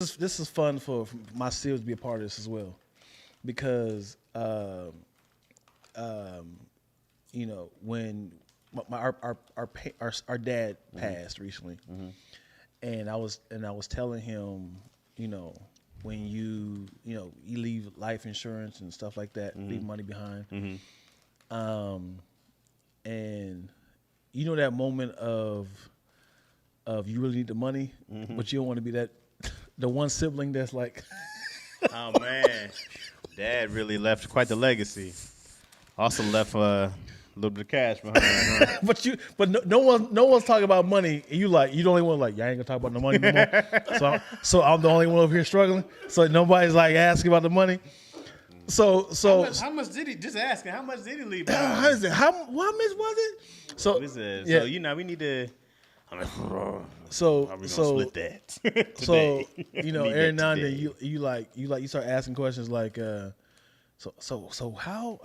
this is fun for my series to be a part of this as well, because when our dad passed recently, and I was telling him, when you leave life insurance and stuff like that, leave money behind, and that moment of you really need the money, but you don't want to be the one sibling that's like, Oh man, Dad really left quite the legacy. Also left a little bit of cash behind. Huh? but no one's talking about money. And you the only one like, I ain't gonna talk about the money no more. So I'm the only one over here struggling. So nobody's like asking about the money. So How much did he? Just asking. How much did he leave? how is it? How much was it? So So we need to. So How we gonna so split that? so today? every Need now that and then today. you start asking questions like so how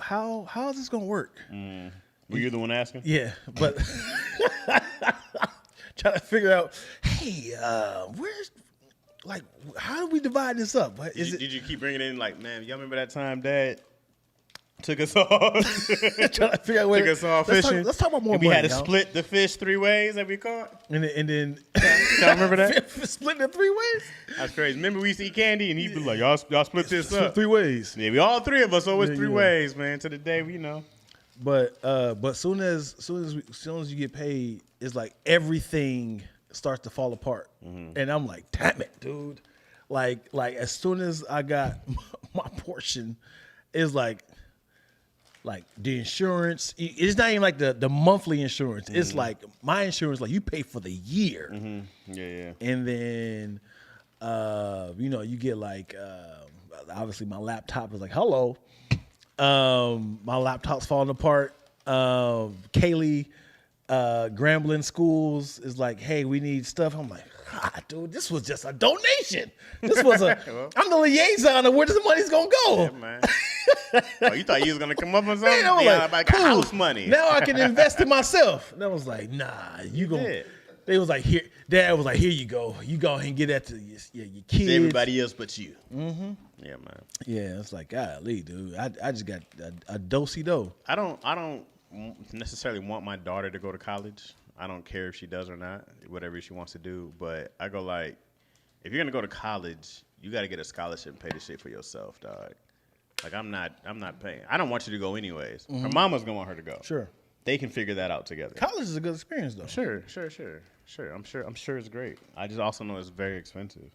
is this gonna work? Were you the one asking? Yeah, but trying to figure out, hey, where's how do we divide this up? Did you keep bringing in like, man? Y'all remember that time Dad took us off? trying to figure out Took us off fishing. Let's talk about more And we money. had to y'all. split the fish 3 ways that we caught. and then Y'all remember that? split in 3 ways. That's crazy. Remember we used to eat candy and he'd be like, y'all split this up. 3 ways. Yeah, we all 3 of us always Yeah, 3 yeah. ways, man. To the day we know. But soon as you get paid, it's like everything starts to fall apart, and I'm like, damn it, dude. Like as soon as I got my portion, it's like the insurance. It's not even like the monthly insurance. It's like my insurance. Like you pay for the year, Yeah. and then you get like obviously my laptop is like, hello. My laptop's falling apart. Kaylee, Grambling Schools is like, hey, we need stuff. I'm like, dude, this was just a donation. This was I'm the liaison of where this money's gonna go. Yeah, man. Oh, you thought you was gonna come up with something? Man, I was Yeah, like, cool. cool. House money. Now I can invest in myself. And I was like, nah, you gonna. did. They was like, here. Dad was like, here you go. You go ahead and get that to your kids. To everybody else but you. Mm-hmm. Yeah, man. Yeah, it's like, golly, dude. I just got a do-si-do. I don't necessarily want my daughter to go to college. I don't care if she does or not, whatever she wants to do. But I go like, if you're gonna go to college, you got to get a scholarship and pay the shit for yourself, dog. Like I'm not paying. I don't want you to go anyways. Her mama's gonna want her to go. Sure. They can figure that out together. College is a good experience, though. Sure. I'm sure it's great. I just also know it's very expensive.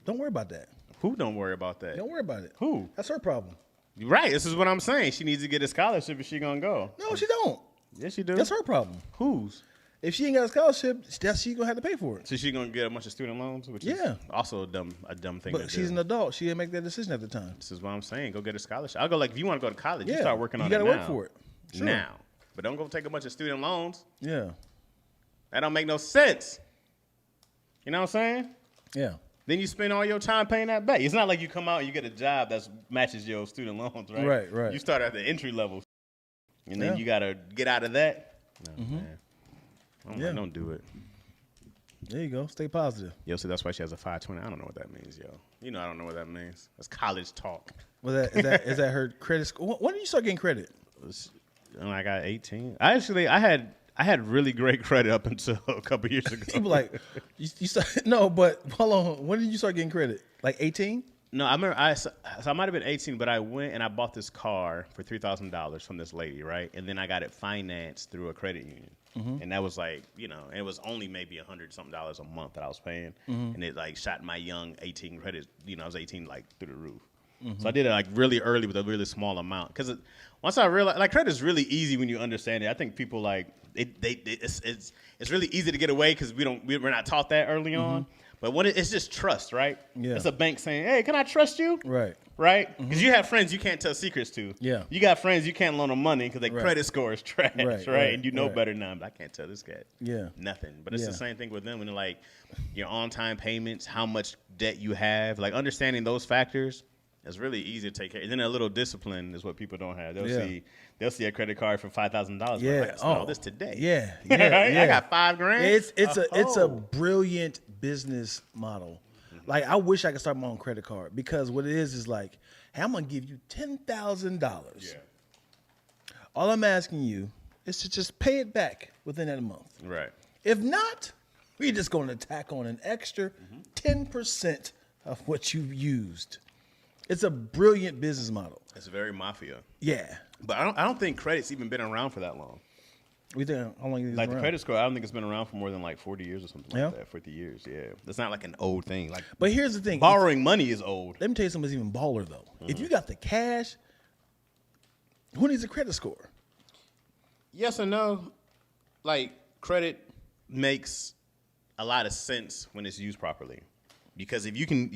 Don't worry about that. Who don't worry about that? Don't worry about it. Who? That's her problem. Right. This is what I'm saying. She needs to get a scholarship if she gonna go. No, she don't. Yes, she do. That's her problem. Whose? If she ain't got a scholarship, she's gonna have to pay for it. So she gonna get a bunch of student loans, which Yeah. is also a dumb thing to But do. she's an adult. She didn't make that decision at the time. This is what I'm saying. Go get a scholarship. I'll go like if you want to go to college, you Yeah. start working on You it gotta now. work for it. Sure. Now. But don't go take a bunch of student loans. Yeah. That don't make no sense. You know what I'm saying? Yeah. Then you spend all your time paying that back. It's not like you come out and you get a job that matches your student loans, right? Right. You start at the entry level, and then Yeah. you gotta get out of that. No, man. Yeah. Don't do it. There you go. Stay positive. Yo, so that's why she has a 520. I don't know what that means, yo. You know I don't know what that means. That's college talk. Was that is that her credit score? When did you start getting credit? When I got 18. I had really great credit up until a couple years ago. People like you start, no, but hold on. When did you start getting credit? Like 18? No, I remember I might have been 18, but I went and I bought this car for $3,000 from this lady, right? And then I got it financed through a credit union. And that was like, it was only maybe $100-something a month that I was paying. And it like shot my young 18 credit, I was 18 like through the roof. So I did it like really early with a really small amount. Because once I realized, like credit is really easy when you understand it. I think people like, it's really easy to get away because we're not taught that early on. But when it's just trust, right? Yeah. It's a bank saying, hey, can I trust you? Right. Right? Because you have friends you can't tell secrets to. Yeah. You got friends you can't loan them money because their Right. credit score is trash, right? Right, And you know right. better than them. But I can't tell this guy. Yeah. Nothing. But it's Yeah. the same thing with them when they're like your on-time payments, how much debt you have. Like understanding those factors is really easy to take care. And then a little discipline is what people don't have. They'll see a credit card for $5,000. Yeah. Like, I spent all this today. Yeah. Right? Yeah. I got $5,000. It's a Oh. brilliant business model. Like, I wish I could start my own credit card because what it is like, hey, I'm gonna give you $10,000. Yeah. All I'm asking you is to just pay it back within that month. Right. If not, we're just going to tack on an extra 10% of what you've used. It's a brilliant business model. It's very mafia. Yeah. But I don't think credit's even been around for that long. We think how long is Like the credit score, I don't think it's been around for more than like 40 years or something Yeah. like that. 50 years, yeah. It's not like an old thing. Like But here's the thing. borrowing money is old. Let me tell you something that's even baller though. If you got the cash, who needs a credit score? Yes and no. Like credit makes a lot of sense when it's used properly. Because if you can,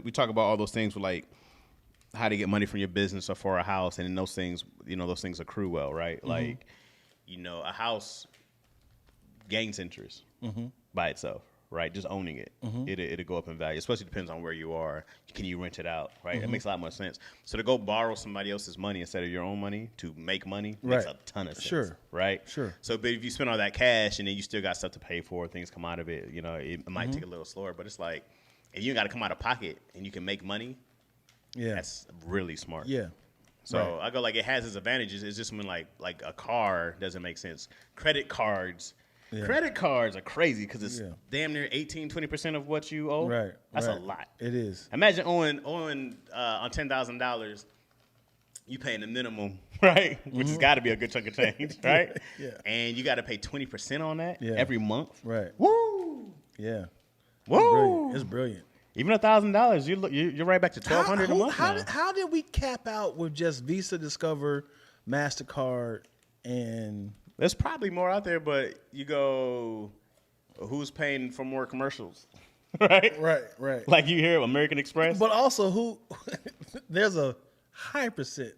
we talk about all those things with like how to get money from your business or for a house, and then those things, those things accrue well, right? Like, a house gains interest by itself, right? Just owning it, it'll go up in value. Especially depends on where you are. Can you rent it out, right? It makes a lot more sense. So to go borrow somebody else's money instead of your own money to make money makes a ton of sense, Sure. right? Sure. So, but if you spend all that cash and then you still got stuff to pay for, things come out of it. It might take a little slower, but it's like if you got to come out of pocket and you can make money, Yeah. that's really smart. Yeah. So Right. I go like it has its advantages. It's just when like a car doesn't make sense. Credit cards are crazy because it's damn near 18-20% of what you owe. Right. That's right. a lot. It is. Imagine owing on $10,000, you paying the minimum, right? Which has got to be a good chunk of change, right? Yeah. And you got to pay 20% on that Yeah. every month. Right. Woo! Yeah. Woo! It's brilliant. Even $1,000, you're right back to $1,200 a month now. How did we cap out with just Visa, Discover, MasterCard, and There's probably more out there, but you go, who's paying for more commercials, right? right. Like you hear American Express. But also, there's a high percent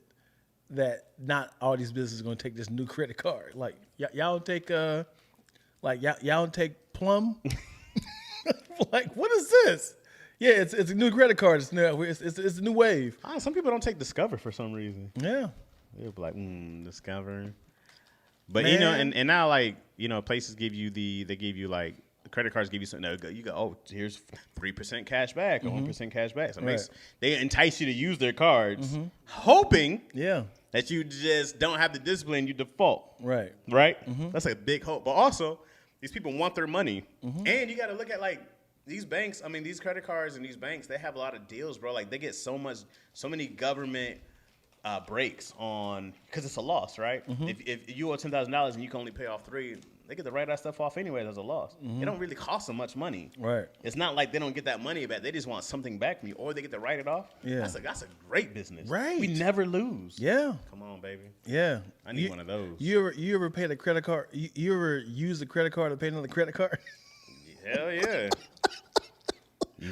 that not all these businesses are going to take this new credit card. Like y'all don't take y'all don't take Plum. Like, what is this? Yeah, it's a new credit card. It's a new wave. Some people don't take Discover for some reason. Yeah. They'll be like, Discover. But Man. and now like places give you like the credit cards give you something. You go, oh, here's 3% cash back or 1% cash back. So they entice you to use their cards, hoping Yeah. that you just don't have the discipline. You default. Right. Right? That's a big hope. But also, these people want their money. And you got to look at like these banks. I mean, these credit cards and these banks, they have a lot of deals, bro. Like they get so many government breaks on because it's a loss, right? If you owe $10,000 and you can only pay off $3,000, they get to write that stuff off anyway as a loss. It don't really cost them much money. Right. It's not like they don't get that money back. They just want something back from you, or they get to write it off. Yeah. That's a great business. Right. We never lose. Yeah. Come on, baby. Yeah. I need one of those. You ever paid a credit card? You ever use a credit card to pay another credit card? Hell yeah.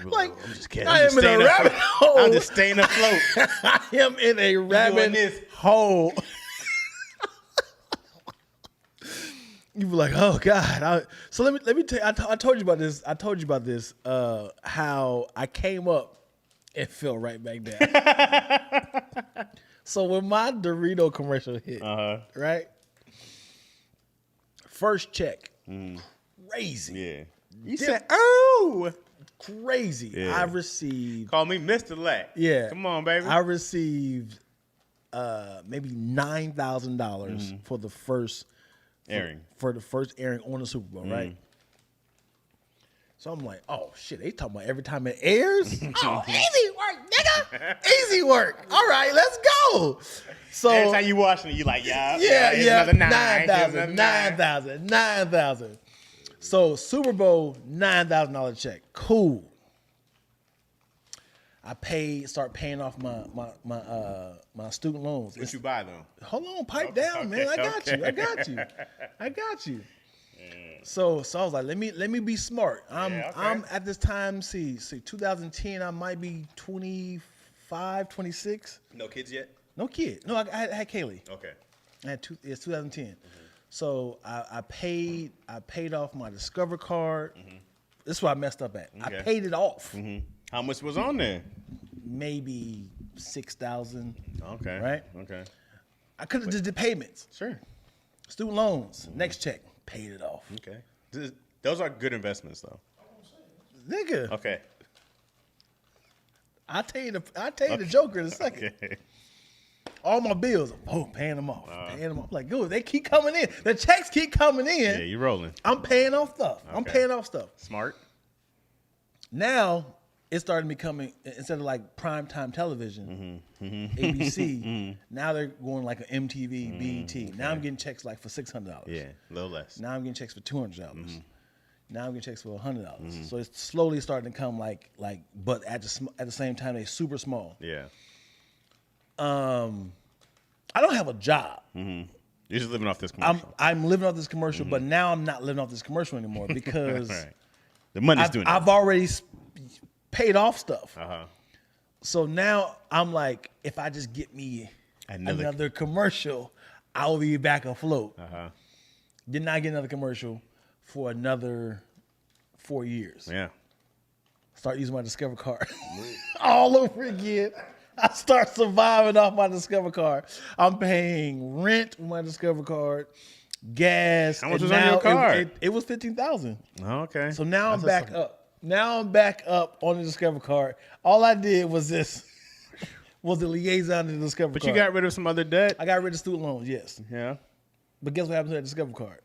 Like, I'm just kidding. I am in a rabbit hole. I'm just staying afloat. I am in a rabbit this. hole. You be like, oh God. So let me tell you. I told you about this. How I came up and fell right back down. So when my Dorito commercial hit, right? First check, crazy. Yeah. You said, oh. Crazy. Yeah. I received. Call me Mr. Lack. Yeah. Come on, baby. I received maybe $9,000 for the first airing. For the first airing on the Super Bowl, right? So I'm like, oh shit, they talking about every time it airs? Oh, easy work, nigga. Easy work. All right, let's go. So Every time you watching it, you like, yeah, here's another 9,000, 9,000. So Super Bowl, $9,000 check. Cool. I start paying off my student loans. What you buy though? Hold on, pipe down, man. I got you. So I was like, let me be smart. I'm at this time, see 2010, I might be 25, 26. No kids yet? No kid. No, I had Kaylee. Okay. It's 2010. So I paid off my Discover card. This is what I messed up at. Okay. I paid it off. How much was on there? Maybe $6,000. Okay. Right? Okay. I could have just did payments. Sure. Student loans. Next check. Paid it off. Okay. Those are good investments though. Nigga. Okay. I'll tell you the Joker in a second. Okay. All my bills, paying them off. Paying them off. Like, good, they keep coming in. The checks keep coming in. Yeah, you rolling. I'm paying off stuff. I'm Okay. paying off stuff. Smart. Now it started becoming, instead of like primetime television, ABC. Now they're going like an MTV, BET. Now I'm getting checks like for $600. Yeah, a little less. Now I'm getting checks for $200. Now I'm getting checks for $100. So it's slowly starting to come like, but at the same time they super small. Yeah. I don't have a job. You're just living off this commercial. I'm living off this commercial, but now I'm not living off this commercial anymore because Right. The money's doing it. I've already paid off stuff. Uh-huh. So now I'm like, if I just get me another commercial, I'll be back afloat. Uh-huh. Did not get another commercial for another 4 years. Yeah. Start using my Discover card all over again. I start surviving off my Discover card. I'm paying rent with my Discover card, gas. How much and was on now your card? It was $15,000. Oh, okay. So now I'm back up. Now I'm back up on the Discover card. All I did was this. Was the liaison to the Discover But card. you got rid of some other debt? I got rid of student loans, yes. Yeah. But guess what happened to that Discover card?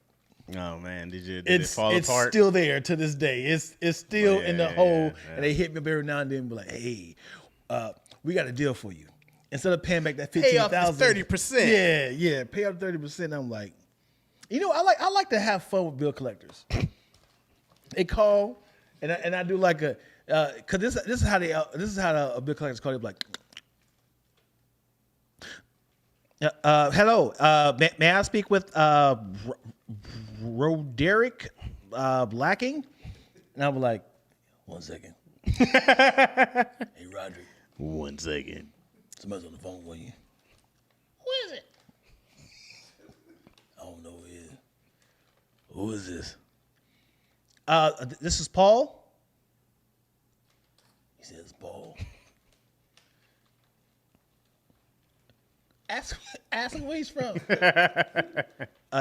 Oh, man. Did it fall It's apart? still there to this day. It's still in the hole. yeah. And they hit me up every now and then and be like, hey, we got a deal for you. Instead of paying back that $15,000. Pay off 30%. Yeah. Pay up 30%. I'm like, you know, I like to have fun with bill collectors. They call and I do like a cause this is how the bill collectors call you, like, hello. May I speak with Roderick Blacking? And I'm like, 1 second. Hey, Roderick. 1 second. Somebody's on the phone with you. Who is it? I don't know who it is. Who is this? This is Paul. He says, Paul. Ask him where he's from.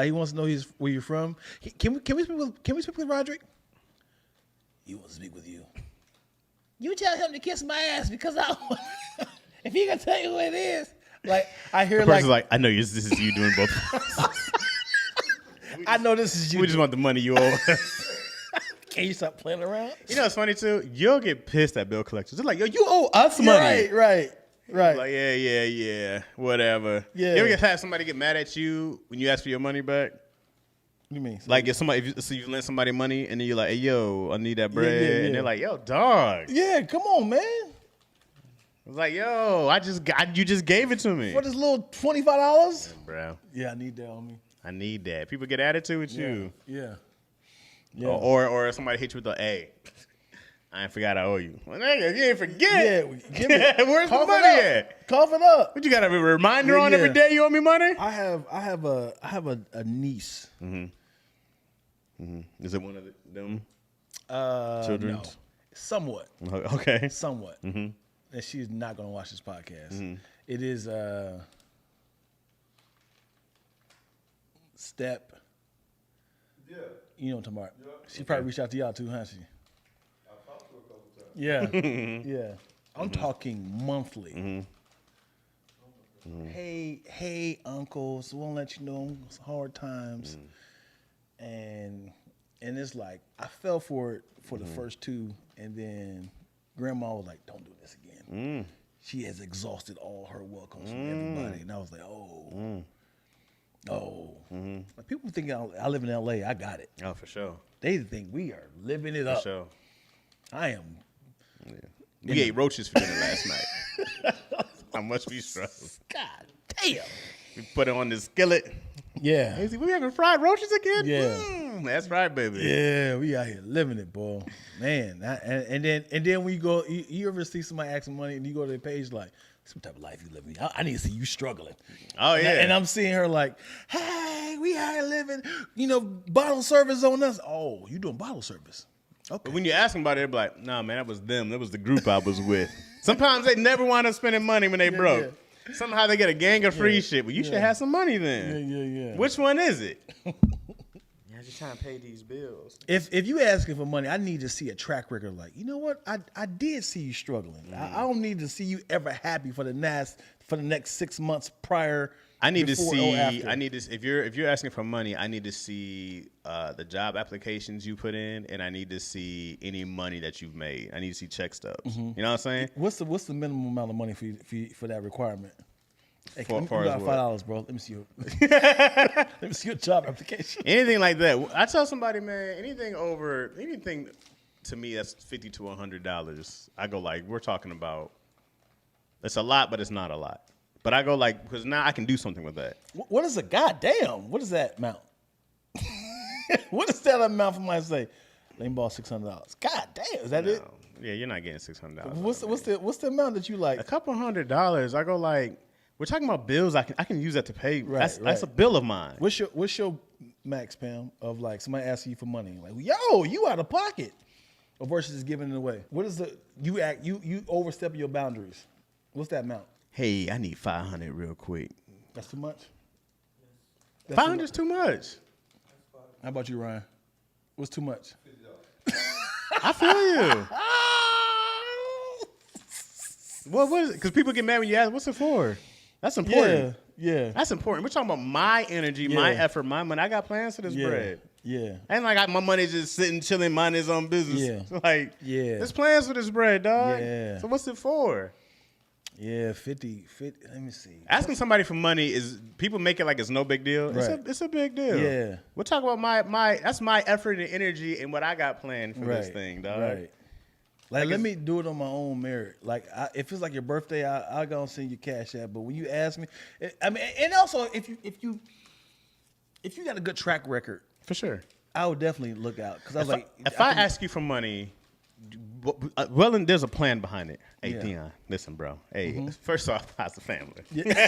He wants to know where you're from. Can we speak with Roderick? He wants to speak with you. You tell him to kiss my ass because if he can tell you who it is. Like, I hear The person's like, I know this is you doing both. I know this is you. We just want the money you owe. Can you stop playing around? You know what's funny too? You'll get pissed at bill collectors. They're like, yo, you owe us money. Right. Like, yeah, whatever. Yeah. You ever have somebody get mad at you when you ask for your money back? What do you mean? Like, if you lend somebody money and then you're like, hey, yo, I need that bread. yeah. And they're like, yo, dog. Yeah, come on, man. It's like, yo, you just gave it to me. For this little $25? Bro, Yeah, I need that on me. I need that. People get attitude with you. Yeah. Or somebody hit you with the, hey, I ain't forgot I owe you. Well, nigga, you ain't forget. Yeah, give me. Where's the Cough money it up. at? Cough it up. What, you got a reminder Yeah, on every yeah. day you owe me money? I have a niece. Is it one of them? Children? No. Somewhat. Okay. Somewhat. And she's not going to watch this podcast. It is Step. Yeah. You know what I'm talking about. Yep. She probably reached out to y'all too, huh? She? I've talked to her a couple times. Yeah. Yeah. I'm talking monthly. Hey, uncles, won't let you know it's hard times. And it's like I fell for it for the first two, and then grandma was like, don't do this again. She has exhausted all her welcomes from everybody. And I was like, Like, people think I live in LA, I got it. Oh, for sure. They think we are living it For up. sure. I am. We ate roaches for dinner last night. How much we struggled. God damn. We put it on the skillet. Yeah. Hey, we having fried roaches again? Yeah. That's right, baby. Yeah, we out here living it, boy. Man, and then we go. You ever see somebody asking money and you go to their page like, "What type of life you living? I need to see you struggling." Oh yeah. And I'm seeing her like, "Hey, we out here living. Bottle service on us. Oh, you doing bottle service? Okay." But when you ask them about it, they're like, "Nah, man, that was them. That was the group I was with." Sometimes they never wind up spending money when they broke. Somehow they get a gang of free shit. Well, you should have some money then. Yeah. Which one is it? just trying to pay these bills. If you asking for money, I need to see a track record. Like, you know what? I did see you struggling. I don't need to see you ever happy for the next 6 months prior. I need to before or see. after. I need to. If you're asking for money, I need to see the job applications you put in, and I need to see any money that you've made. I need to see check stubs. You know what I'm saying? What's the minimum amount of money for that requirement? Hey, For- you for got as what? $5, bro. Let me see your let me see your job application. Anything like that. I tell somebody, man, anything to me that's $50 to $100. I go like, we're talking about. It's a lot, but it's not a lot. But I go like, because now I can do something with that. What is a goddamn? What is that amount? What is that amount for my say? Let me borrow $600. God damn, is that it? No. Yeah, you're not getting $600. What's the amount that you like? A couple $100. I go like, we're talking about bills. I can use that to pay. Right, That's a bill of mine. What's your max, Pam, of like somebody asking you for money? Like, yo, you out of pocket. Or versus just giving it away. What is you overstep your boundaries. What's that amount? Hey, I need 500 real quick. That's too much? 500 is too much. How about you, Ryan? What's too much? I feel you. What is it? Because people get mad when you ask, what's it for? That's important. Yeah. That's important. We're talking about my energy, my Yeah. effort, my money. I got plans for this bread. Yeah. Ain't like my money's just sitting, chilling, minding his own business. Yeah. Like, Yeah. there's plans for this bread, dog. Yeah. So what's it for? Yeah, 50. Let me see. Asking somebody for money is, people make it like it's no big deal. Right. It's a big deal. Yeah. We're talking about that's my effort and energy and what I got planned for this thing, dog. Right. Like let me do it on my own merit. Like if it's like your birthday, I'll go and send you cash app. But when you ask me, and also if you got a good track record, For sure. I would definitely look out because I was like, If I ask you for money, well, then there's a plan behind it. Hey, Yeah. Dion, listen, bro. Hey, first off, how's the family?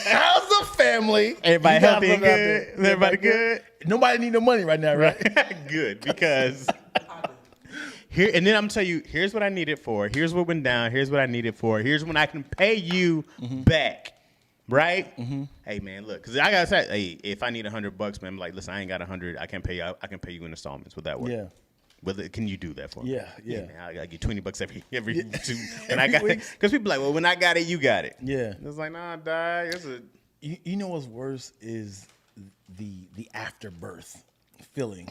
how's the family? Everybody You gotta healthy and look out good? there. Everybody good? Nobody need no money right now, right? Good, because here, and then I'm telling you, here's what I need it for. Here's what went down. Here's what I need it for. Here's when I can pay you back. Right? Hey man, look, because I gotta say, hey, if I need $100, man, I'm like, listen, I ain't got 100. I can pay you. I can pay you in installments. Would that work? Yeah. Can you do that for me? Yeah. Man, I gotta get $20 every two. When I got it, because people like, well, when I got it, you got it. Yeah. It's like, nah, dog. It's a You know what's worse is the afterbirth feeling.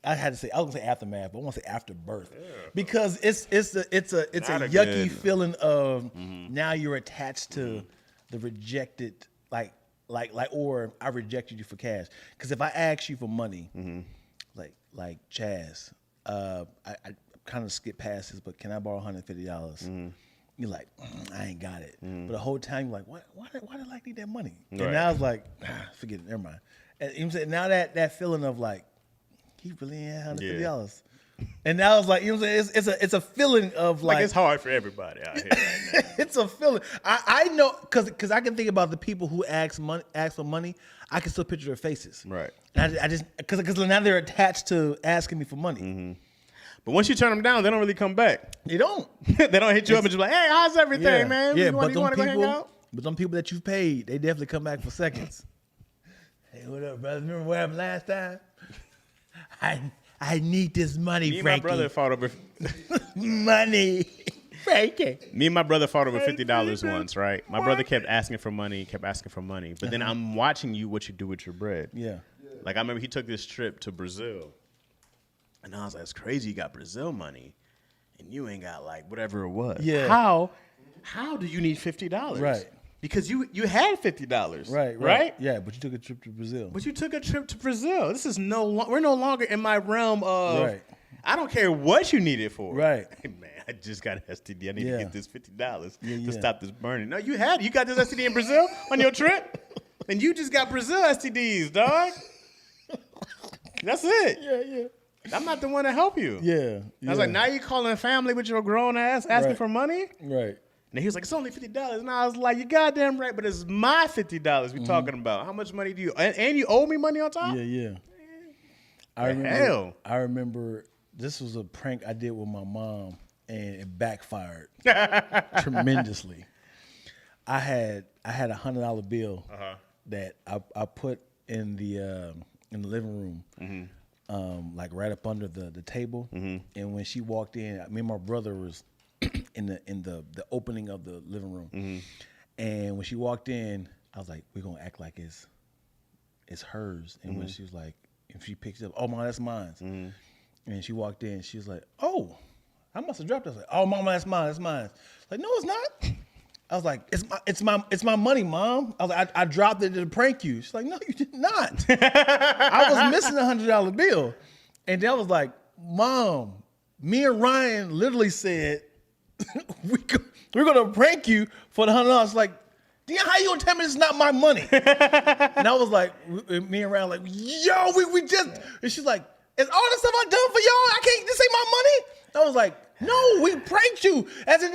I had to say I was gonna say aftermath, but I want to say afterbirth because it's a Not a yucky good- feeling of now you're attached to the rejected or I rejected you for cash. Because if I ask you for money, like Chaz, I kind of skip past this, but can I borrow $150? You're like, I ain't got it. But the whole time you're like, why did I need that money? And Right. now it's like, forget it, never mind. And you know what I'm saying? Now that feeling of like, he really ain't had $150. And now it's like, you know what I'm saying? It's a feeling of like it's hard for everybody out here right now. it's a feeling. I know because I can think about the people who ask for money. I can still picture their faces. Right. And I just because now they're attached to asking me for money. But once you turn them down, they don't really come back. They don't. They don't hit you up and just be like, hey, how's everything, man? Yeah, you want to go hang people, out? but them people that you've paid, they definitely come back for seconds. Hey, what up, brother? Remember what happened last time? I need this money, Me and Frankie. my brother fought over. Money, Frankie. Me and my brother fought over $50 once, right? My brother kept asking for money, but then I'm watching what you do with your bread. Yeah. Like I remember he took this trip to Brazil, and I was like, "It's crazy, you got Brazil money, and you ain't got like whatever it was. Yeah. How do you need $50? Right. Because you had $50. Right. Yeah, but you took a trip to Brazil. But you took a trip to Brazil. This is we're no longer in my realm of. Right. I don't care what you need it for. Right. Hey, man, I just got an STD. I need Yeah. to get this $50 Yeah. to stop this burning. No, you got this STD in Brazil on your trip, and you just got Brazil STDs, dog. That's it. Yeah. I'm not the one to help you. Yeah. I was like, now you calling a family with your grown ass asking Right. for money? Right. And he was like, it's only $50. And I was like, you goddamn right, but it's my $50 we're talking about. How much money do you and you owe me money on top? Yeah. Hell. I remember this was a prank I did with my mom, and it backfired tremendously. I had a $100 bill that I put in the living room like right up under the table. And when she walked in, me and my brother was in the opening of the living room. And when she walked in, I was like, we're gonna act like it's hers. And when she was like, if she picks it up, oh, mom, that's mine. And she walked in, she was like, oh, I must have dropped it. I was like, oh, mama, that's mine, that's mine. Like, no, it's not. I was like, it's my money, mom. I was like, I dropped it to prank you. She's like, no, you did not. I was missing $100 bill. And then I was like, mom, me and Ryan literally said, we're gonna prank you for the $100. Like, Dion, how you gonna tell me this is not my money? And I was like, me and Ryan like, yo, we just, and she's like, is all the stuff I done for y'all? This ain't my money? I was like, no, we pranked you. As in,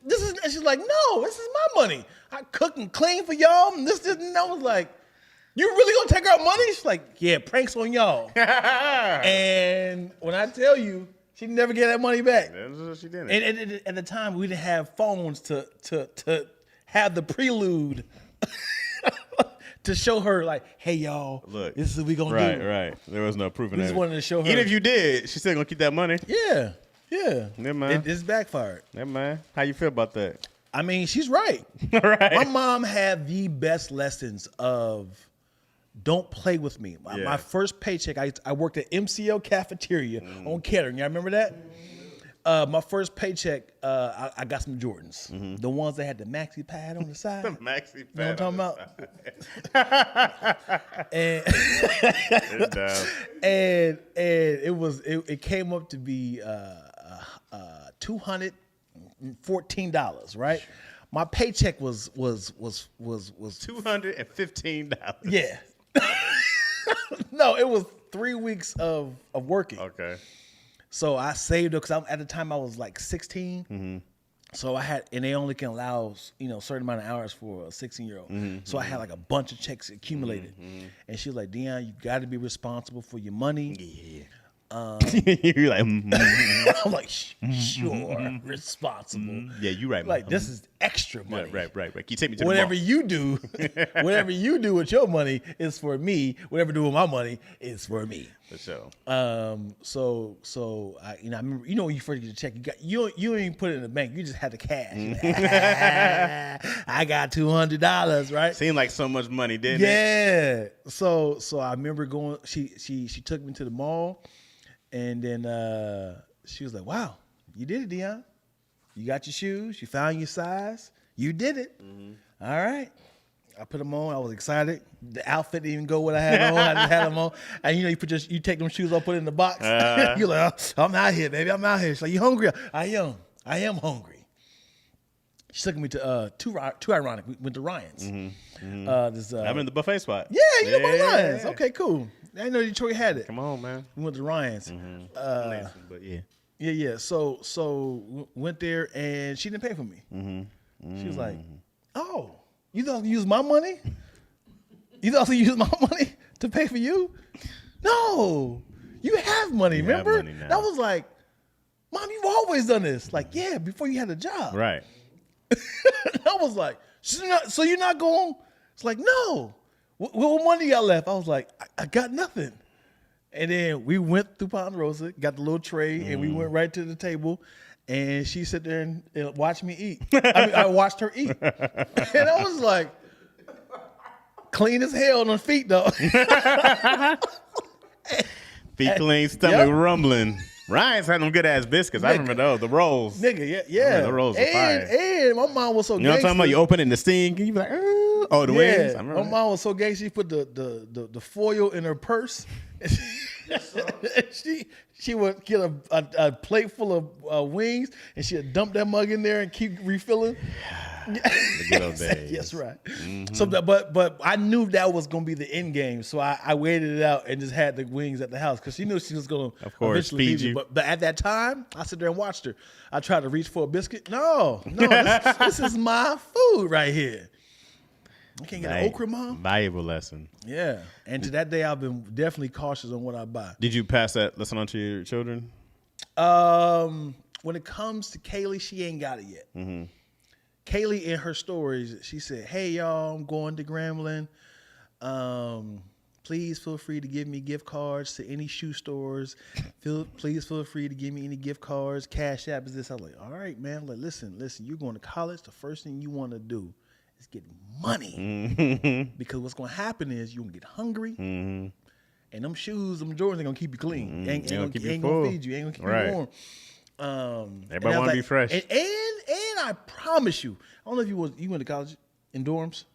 this is, and she's like, no, this is my money. I cook and clean for y'all. And and I was like, you really gonna take our money? She's like, yeah, pranks on y'all. And when I tell you, she never get that money back. That's what she did. And at the time, we didn't have phones to have the prelude to show her like, hey y'all, look, this is what we gonna do. Right. There was no proof in We that. just wanted to show her. Even if you did, she's still gonna keep that money. Yeah. Never mind. It's backfired. Never mind. How you feel about that? I mean, she's right. Right. My mom had the best lessons of don't play with me. My first paycheck, I worked at MCL Cafeteria on Kettering. Y'all remember that? My first paycheck, I got some Jordans. The ones that had the maxi pad on the side. Maxi You know what I'm talking about? And it came up to be $214, right? My paycheck was $215. yeah. No, it was 3 weeks of working. Okay. So I saved it because at the time I was like 16. So I had, and they only can allow, a certain amount of hours for a 16-year-old. So I had like a bunch of checks accumulated. And she was like, Dion, you got to be responsible for your money. Yeah. You're like, I'm like, sure, responsible. Yeah, you right. Like, this is extra money. Right. Can you take me to Whatever the mall? you do, whatever you do with your money is for me. Whatever you do with my money is for me. For sure. So I remember, when you first get a check, you don't even put it in the bank. You just had the cash. I got $200, right? Seemed like so much money, didn't it? Yeah. So I remember going. She took me to the mall, and then she was like, "Wow, you did it, Dion. You got your shoes. You found your size. You did it. All right." I put them on. I was excited. The outfit didn't even go what I had on. I just had them on. And you take them shoes off, put it in the box. You're like, oh, I'm out here, baby. I'm out here. She's like, you hungry? I am hungry. She took me to too ironic. We went to Ryan's. I'm in the buffet spot. Yeah, you know about Ryan's. Okay, cool. I didn't know Detroit had it. Come on, man. We went to Ryan's. But yeah. Yeah. So went there and she didn't pay for me. She was like, oh. You thought to use my money? You thought to use my money to pay for you? No, you have money. Remember? Have money now. That was like, Mom, you've always done this. Like, yeah, before you had a job. Right. I was like, so you're not going? It's like, no. What money y'all left? I was like, I got nothing. And then we went through Ponderosa, got the little tray, and we went right to the table. And she sat there and watched me eat. I watched her eat. And I was like, clean as hell on her feet, though. Feet clean, stomach rumbling. Ryan's had them good ass biscuits. I remember those, the rolls. Nigga, yeah. The rolls are fire. And my mom was so You know what I'm talking about? You open it in the steam, you be like, oh, the wings. I My remember mom was so gay. She put the foil in her purse. She would get a plate full of wings, and she'd dump that mug in there and keep refilling. The good old days. Yes, right. So, but I knew that was gonna be the end game, so I waited it out and just had the wings at the house because she knew she was gonna eventually feed leave me. you. But at that time, I sat there and watched her. I tried to reach for a biscuit. No, this is my food right here. I can't get an okra, Mom. Valuable lesson. Yeah, and to that day, I've been definitely cautious on what I buy. Did you pass that lesson on to your children? When it comes to Kaylee, she ain't got it yet. Kaylee, in her stories, she said, "Hey y'all, I'm going to Grambling. please feel free to give me gift cards to any shoe stores. Please feel free to give me any gift cards. Cash App is this. I was like, all right, man. Like, listen, you're going to college. The first thing you want to do is get money. Because what's going to happen is you're going to get hungry. And them shoes, them Jordans, ain't going to keep you clean. Ain't going to feed you. Ain't going to keep you warm. Everybody want to be fresh. And I promise you, I don't know if you went to college in dorms.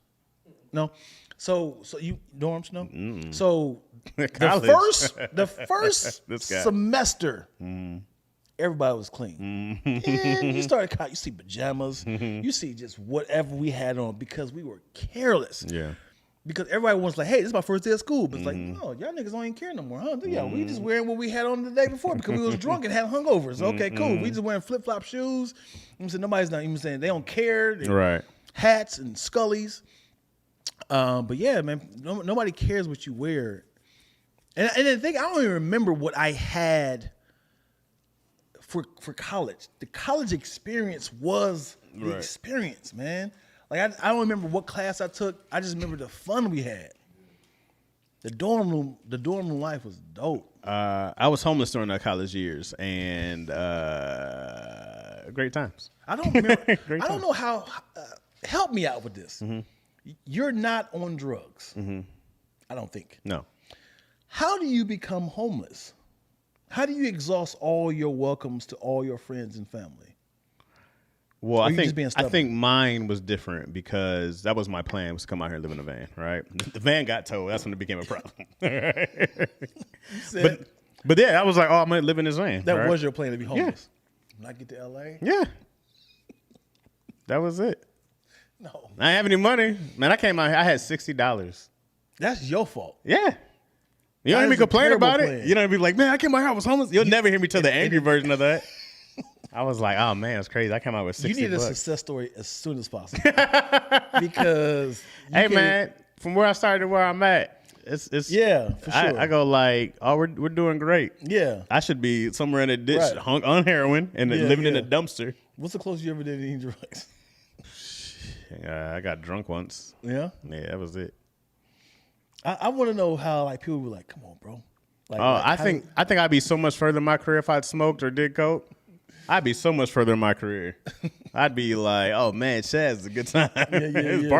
No, so you dorms no. So the first semester, everybody was clean. And you started you see pajamas, you see just whatever we had on because we were careless. Yeah. Because everybody was like, hey, this is my first day of school. But it's like, no, y'all niggas don't even care no more, huh? Yeah, we just wearing what we had on the day before because we was drunk and had hungovers. Okay, cool. We just wearing flip-flop shoes. I'm saying nobody's not even saying they don't care. Right. Hats and scullies. But yeah, man, nobody cares what you wear. And the thing, I don't even remember what I had for college. The college experience was the experience, man. Like I don't remember what class I took. I just remember the fun we had. The dorm room life was dope. I was homeless during our college years, and great times. I don't remember. I don't know how. Help me out with this. You're not on drugs. I don't think. No. How do you become homeless? How do you exhaust all your welcomes to all your friends and family? Well, I think mine was different because that was my plan, was to come out here and live in a van, right? The van got towed. That's when it became a problem. But yeah, I was like, oh, I'm going to live in this van. That was your plan, to be homeless? Yeah. When I get to L.A.? Yeah. That was it. No. I didn't have any money. Man, I came out here, I had $60. That's your fault. Yeah. You don't even complain about it. You don't be like, man, I came out here, I was homeless. You'll never hear me tell the angry version of that. I was like, oh man, it's crazy. I came out with $60. You need a success story as soon as possible. Because man, from where I started to where I'm at, it's yeah, for sure. I go like, oh, we're doing great. Yeah. I should be somewhere in a ditch, hung on heroin and living in a dumpster. What's the closest you ever did to eating drugs? I got drunk once. Yeah? Yeah, that was it. I want to know how like people were like, come on, bro. Like, I think I'd be so much further in my career if I'd smoked or did coke. I'd be so much further in my career. I'd be like, oh man, Chaz is a good time.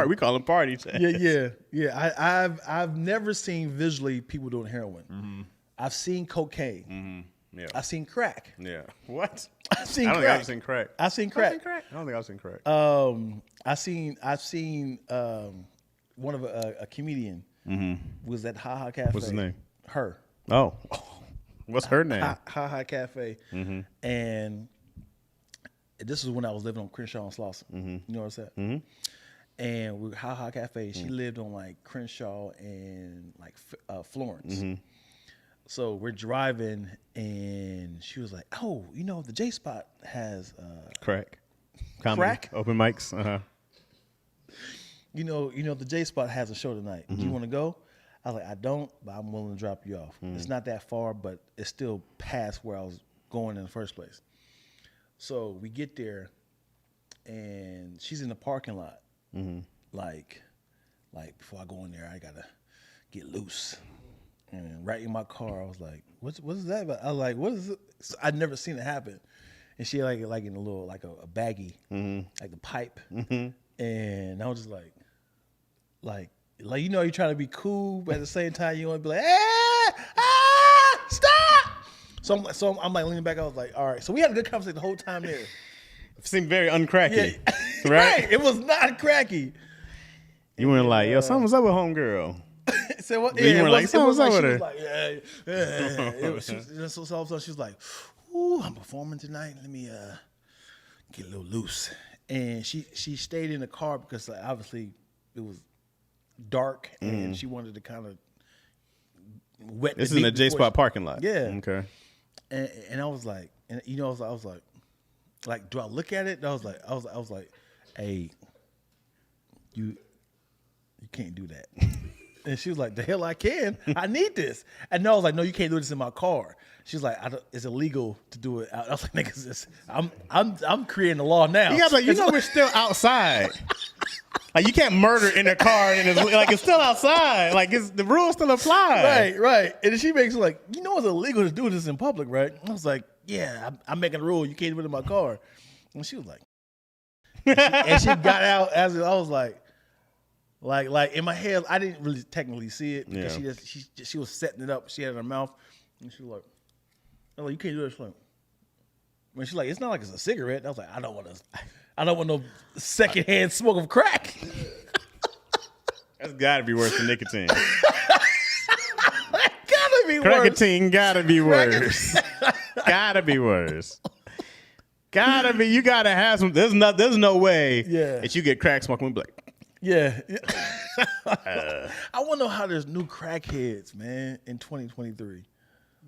We call him party Chaz. Yeah. I've never seen visually people doing heroin. I've seen cocaine. Yeah. I've seen crack. Yeah. What? I've seen I don't crack. think I've seen crack. I've seen crack. I don't think I've seen crack. I've seen one of a comedian was at Ha Ha Cafe. What's his name? Her. Oh. What's her name? Ha Ha Cafe. And this is when I was living on Crenshaw and Slauson. You know what I'm saying? And we Ha Ha Cafe. She lived on like Crenshaw and like Florence. So we're driving, and she was like, "Oh, you know, the J Spot has crack, comedy, crack, open mics. You know, the J Spot has a show tonight. Do you want to go?" I was like, "I don't, but I'm willing to drop you off. It's not that far, but it's still past where I was going in the first place." So we get there, and she's in the parking lot. Like before I go in there, I gotta get loose. And right in my car, I was like, what is that about? I was like, what is it? So I'd never seen it happen. And she like in a little, like a baggie, like the pipe. And I was just like, you know, you're trying to be cool, but at the same time, you want to be like, stop. So I'm like leaning back. I was like, all right. So we had a good conversation the whole time there. It seemed very uncracky, yeah. Right? It was not cracky. You weren't like, yo, something's up with homegirl. So what? You were like, it was like, she was like, so all of a sudden she was like, "Ooh, I'm performing tonight. Let me get a little loose." And she stayed in the car because like, obviously it was dark and she wanted to kind of wet. This is in a J Spot parking lot. Yeah. Okay. And I was like, and you know, I was like, do I look at it? I was like, hey, you can't do that. And she was like, the hell I can. I need this. And I was like, no, you can't do this in my car. She was like, it's illegal to do it. I was like, niggas, I'm creating the law now. You guys like, you know we're still outside. Like you can't murder in a car and it's still outside. Like the rules still apply. Right. And then she makes it like, you know, it's illegal to do this in public, right? I was like, yeah, I'm making a rule. You can't do it in my car. And she was like, and she got out as I was like in my head, I didn't really technically see it because she was setting it up. She had it in her mouth, and she was like, "Oh, you can't do this." When she's like, "It's not like it's a cigarette." And I was like, I don't want no secondhand smoke of crack. That's gotta be worse than nicotine. Gotta be worse. Cracatine gotta be worse. Gotta be worse. Gotta be. You gotta have some. There's no way that you get crack smoking and be like, yeah. I want to know how there's new crackheads, man, in 2023.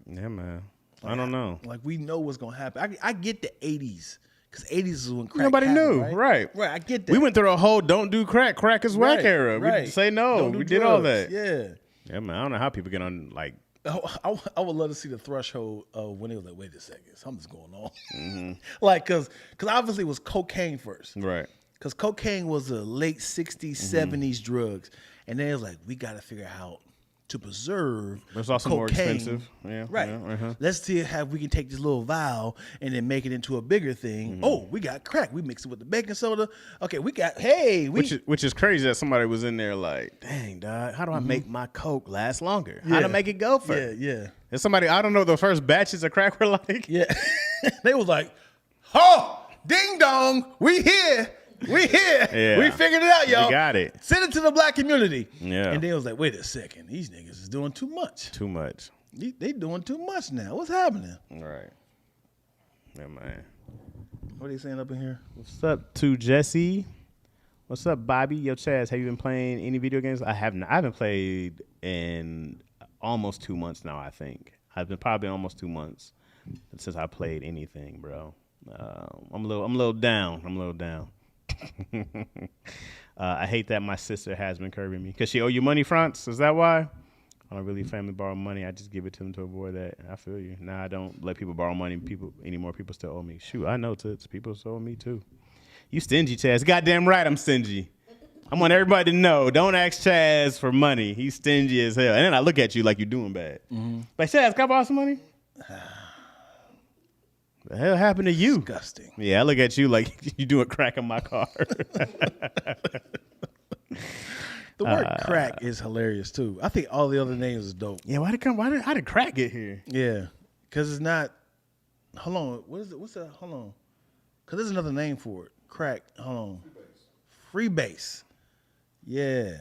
Yeah, man. I don't know. Like we know what's gonna happen. I get the 80s because 80s is when crack Nobody happened, knew, right? Right. I get that. We went through a whole "don't do crack, crack is whack" Right, era. We right. say no. Don't do We did all drugs. that. Yeah, man. I don't know how people get on like. I would love to see the threshold of when it was like, wait a second, something's going on. Like, cause obviously it was cocaine first. Right. Because cocaine was a late 60s, 70s drugs. And then it was like, we got to figure out how to preserve It's also cocaine. more expensive. Yeah. Right. Yeah, Let's see how we can take this little vial and then make it into a bigger thing. Oh, we got crack. We mix it with the baking soda. Okay, Which is crazy that somebody was in there like, dang, dog, how do I make my Coke last longer? How to make it go further? Yeah. And somebody, I don't know, the first batches of crack were like. Yeah. They was like, oh, ding dong, we here. We here. Yeah. We figured it out, y'all. We got it. Send it to the black community. Yeah. And then it was like, wait a second. These niggas is doing too much. Too much. They doing too much now. What's happening? Right. Yeah, man. What are they saying up in here? What's up to Jesse? What's up, Bobby? Yo, Chaz, have you been playing any video games? I haven't. I haven't played in almost 2 months now, I think. I've been probably almost 2 months since I played anything, bro. I'm a little down. I hate that my sister has been curbing me because she owe you money, France. Is that why? I don't really family borrow money. I just give it to them to avoid that. I feel you. Now I don't let people borrow money anymore. People still owe me. Shoot, I know toots. People still owe me too. You stingy, Chaz. Goddamn right, I'm stingy. I want everybody to know. Don't ask Chaz for money. He's stingy as hell. And then I look at you like you're doing bad. Like, Chaz, can I borrow some money? The hell happened to you? Disgusting. Yeah, I look at you like you doing crack in my car. The word crack is hilarious too. I think all the other names is dope. Yeah, how did crack get here? Yeah, because it's not. Hold on, what is it? What's that? Hold on, because there's another name for it. Crack. Hold on. Freebase. Yeah.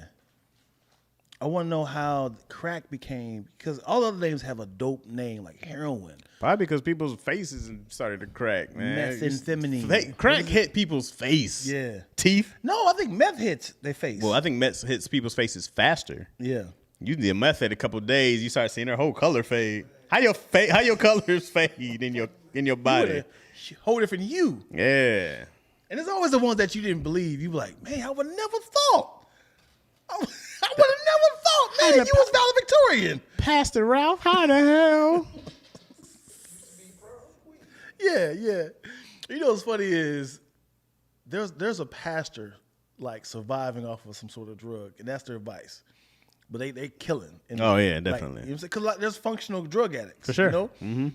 I want to know how crack became, because all other names have a dope name like heroin. Probably because people's faces started to crack, man. Methamphetamine. Crack hit people's face. Yeah. Teeth. No, I think meth hits their face. Well, I think meth hits people's faces faster. Yeah. You did meth at a couple of days, you start seeing their whole color fade. How your colors fade in your body? Whole different hue. Yeah. And it's always the ones that you didn't believe. You be like, man, I would have never thought. I would have never thought, man, you was valedictorian. Pastor Ralph, how the hell? Yeah. You know what's funny is there's a pastor like surviving off of some sort of drug, and that's their advice. But they killing. Oh yeah, definitely. Like, you know what I'm saying? Because like, there's functional drug addicts. For sure. You know? Mm-hmm.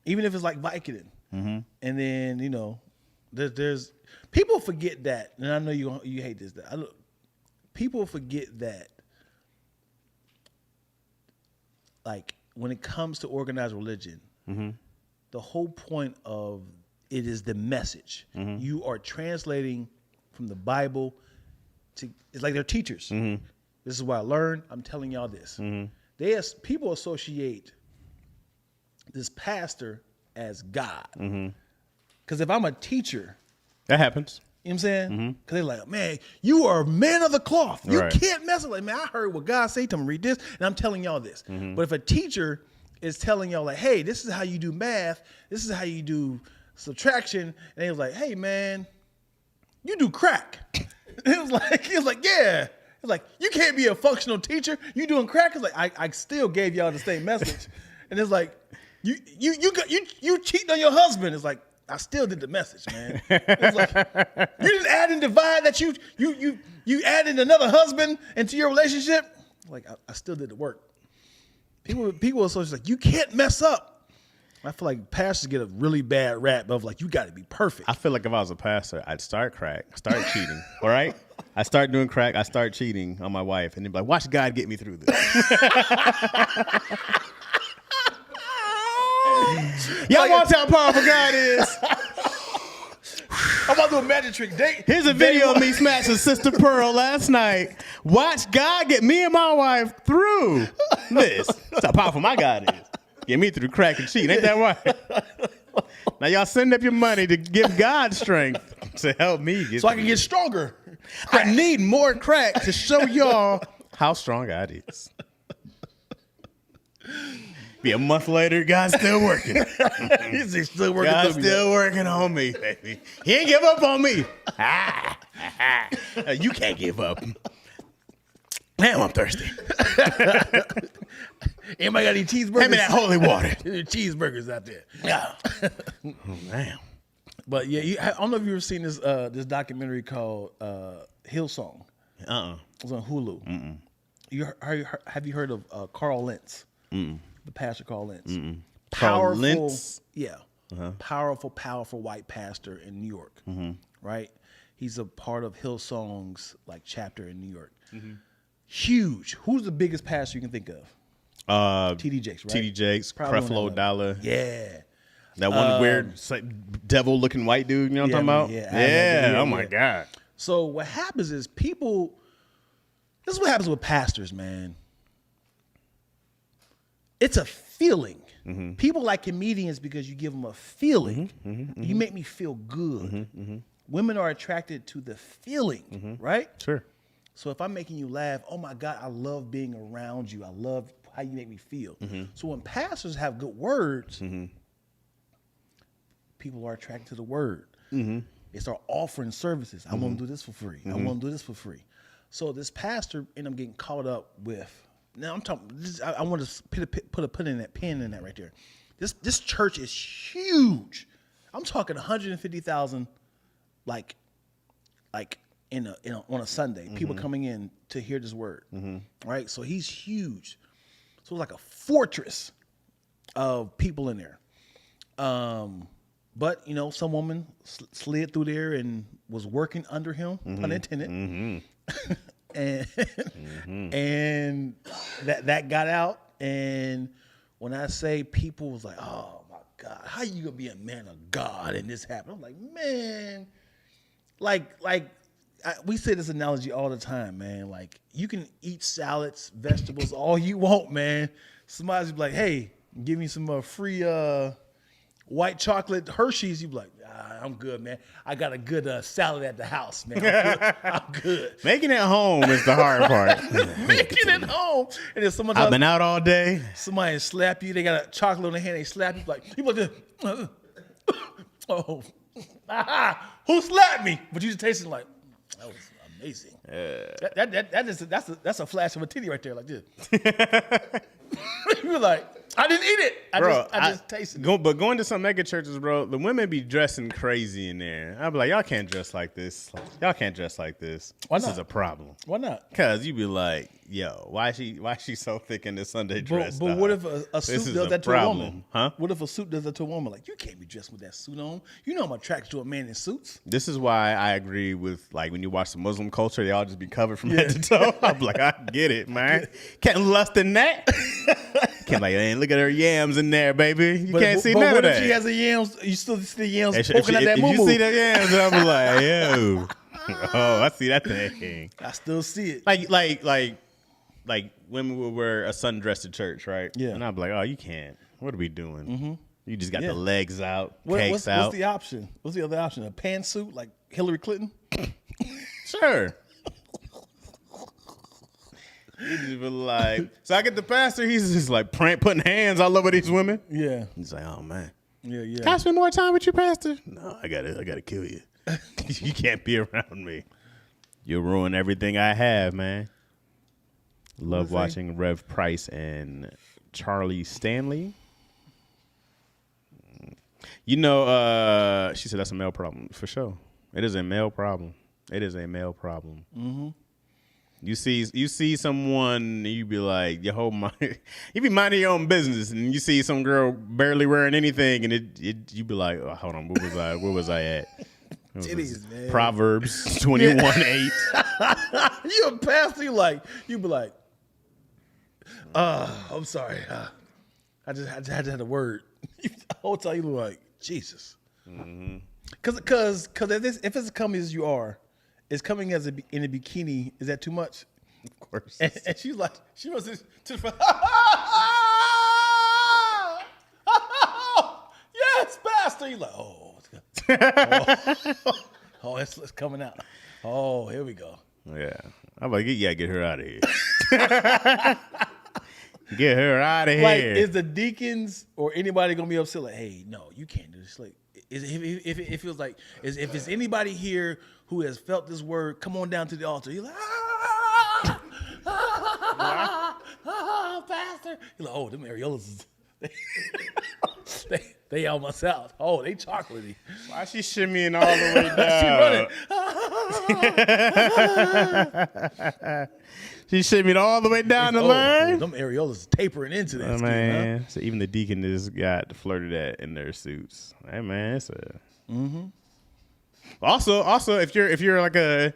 Even if it's like Vicodin. Mm-hmm. And then, there's people forget that, and I know you hate this. People forget that, like, when it comes to organized religion, the whole point of it is the message. You are translating from the Bible to, it's like they're teachers. This is what I learned. I'm telling y'all this. People associate this pastor as God. Because if I'm a teacher, that happens. you know what I'm saying? Because they're like, man, you are a man of the cloth. You Right. can't mess with like, man, I heard what God say to me, read this, and I'm telling y'all this. But if a teacher is telling y'all like, hey, this is how you do math, this is how you do subtraction, and they was like, hey man, you do crack. It was like, yeah. It's like, you can't be a functional teacher. You doing crack? It's like, I still gave y'all the same message. And it's like, you cheating on your husband. It's like, I still did the message, man. It was like, you didn't add and divide that you added another husband into your relationship. Like, I still did the work. People are so just like, you can't mess up. I feel like pastors get a really bad rap of like, you got to be perfect. I feel like if I was a pastor, I'd start crack, start cheating. All right, I start doing crack, I start cheating on my wife, and then be like, watch God get me through this. Y'all want to tell how powerful God is? I'm about to do a magic trick. Here's a video of me smashing Sister Pearl last night. Watch God get me and my wife through this. That's how powerful my God is. Get me through crack and cheat. Ain't that right? Now y'all send up your money to give God strength to help me get so I can get stronger. I need more crack to show y'all how strong God is. Be a month later, God's still working. He's still working. God's still working on me, baby. He ain't give up on me. You can't give up. Damn, I'm thirsty. Anybody got any cheeseburgers? Hand me that holy water. Cheeseburgers out there. Oh, man. But yeah, I don't know if you've ever seen this this documentary called Hillsong. It was on Hulu. Have you heard of Carl Lentz? The pastor Carl Lentz. Carl Lentz? Yeah. Powerful white pastor in New York. Right? He's a part of Hillsong's like chapter in New York. Huge. Who's the biggest pastor you can think of? TD Jakes, right? TD Jakes, Creflo Dollar. Yeah. That one weird devil-looking white dude, you know what I'm talking about? Yeah. Oh, my God. So what happens is people, this is what happens with pastors, man. It's a feeling. People like comedians because you give them a feeling. You make me feel good. Women are attracted to the feeling, right? Sure. So if I'm making you laugh, oh my God, I love being around you. I love how you make me feel. So when pastors have good words, people are attracted to the word. They start offering services. I want to do this for free. I want to do this for free. So this pastor ended up getting caught up with. Now I'm talking. I want to put a pin in that right there. This church is huge. I'm talking 150,000, like on a Sunday, people coming in to hear this word, right? So he's huge. So it's like a fortress of people in there. But some woman slid through there and was working under him, pun intended, and that got out. And when I say people was like, oh my God, how you gonna be a man of God and this happened? I'm like, man, we say this analogy all the time, man. Like, you can eat salads, vegetables, all you want, man. Somebody's be like, hey, give me some free white chocolate Hershey's. You be like, I'm good, man. I got a good salad at the house, man. I'm good. Making it home is the hard part. Making it home. And if someone I've been out all day. Somebody slap you, they got a chocolate on their hand, they slap you, like, oh, who slapped me? But you just tasting like, that was amazing. That's a flash of a titty right there, like this. You're like, I didn't eat it. I just tasted it. But going to some mega churches, bro, the women be dressing crazy in there. I'd be like, y'all can't dress like this. Y'all can't dress like this. Why This not? is a problem. Why not? Because you be like, yo, why is she so thick in this Sunday dress? But what if a suit does that to a woman? Huh? What if a suit does that to a woman? Like, you can't be dressed with that suit on. You know I'm attracted to a man in suits. This is why I agree with, like, when you watch the Muslim culture, they all just be covered from head to toe. I'm like, I get it, man. Can't lust in that. Can't like, man, look at her yams in there, baby. You can't see none of that. But what if she has a yams? You still see the yams poking out that moo-moo. If you see the yams, I'm like, yo. Oh, I see that thing. I still see it. Like women will wear a sundress to church, right? Yeah. And I'm like, oh, you can't. What are we doing? You just got the legs out, What's out. the option? What's the other option? A pantsuit like Hillary Clinton? Sure. You just be like, so I get the pastor. He's just like putting hands all over these women. Yeah. He's like, oh man. Yeah. Can I spend more time with you, pastor? No, I gotta kill you. You can't be around me. You'll ruin everything I have, man. Love watching Rev Price and Charlie Stanley. You know, she said that's a male problem for sure. It is a male problem. It is a male problem. Mm-hmm. You see someone, you be like, your whole mind, you be minding your own business, and you see some girl barely wearing anything, and you be like, oh, hold on, where was I at? Titties, man. Proverbs 21:8. You a pastor, you be like, I'm sorry. I just had to have the word. The whole time you look like, Jesus. Mm-hmm. Cause if it's coming as you are, it's coming as in a bikini. Is that too much? Of course. And she's like, she was just yes, pastor. You're like, it's coming out. Oh, here we go. Yeah. I'm like, you gotta get her out of here. Get her out of Like, here. is the deacons or anybody gonna be upset? Like, hey, no, you can't do this. Like, if it feels like, if it's anybody here who has felt this word, come on down to the altar. You're like, pastor. You're like, oh, them areolas, they almost out. Oh, they chocolatey. Why is she shimmying all the way down? She shimmied all the way down the line. Them areolas tapering into that skin, Man, huh? so even the deacon just got flirted at in their suits. Hey man, it's a. Mm-hmm. Also, if you're like I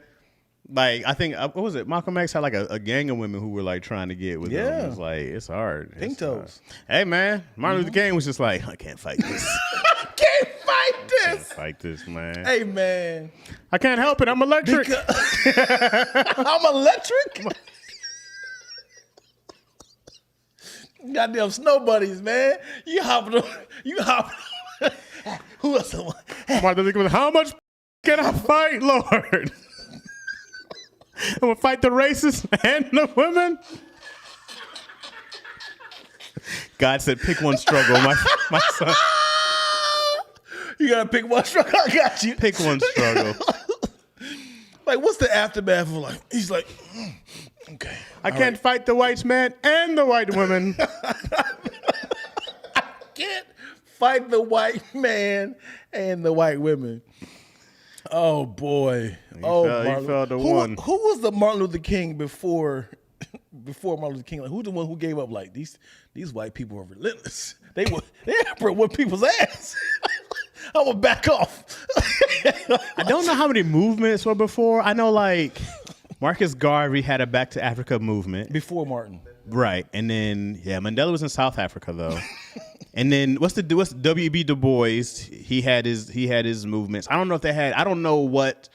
think what was it? Malcolm X had like a gang of women who were like trying to get with him. Yeah. It's like it's hard. Pink It's toes. hard. Hey man, Martin Luther King was just like, I can't fight this. Can't fight Can't this. fight this, man. Hey man, I can't help it. I'm electric. I'm electric. Goddamn snow buddies, man. You hopping. Who else? Martin Luther King was, how much can I fight, Lord? I'm gonna fight the racists and the women. God said, pick one struggle, my son. You gotta pick one struggle. I got you. Pick one struggle. Like, what's the aftermath of like? He's like, okay. I can't fight the white man and the white woman. Can't fight the white man and the white women. Oh boy. You fell to one. Who was the Martin Luther King before Martin Luther King? Like, who's the one who gave up? Like, these white people are relentless. They whip people's ass. I'm gonna back off. I don't know how many movements were before. I know like Marcus Garvey had a Back to Africa movement. Before Martin. Right. And then Mandela was in South Africa though. And then what's W.B. Du Bois? He had his movements. I don't know if they had. I don't know what.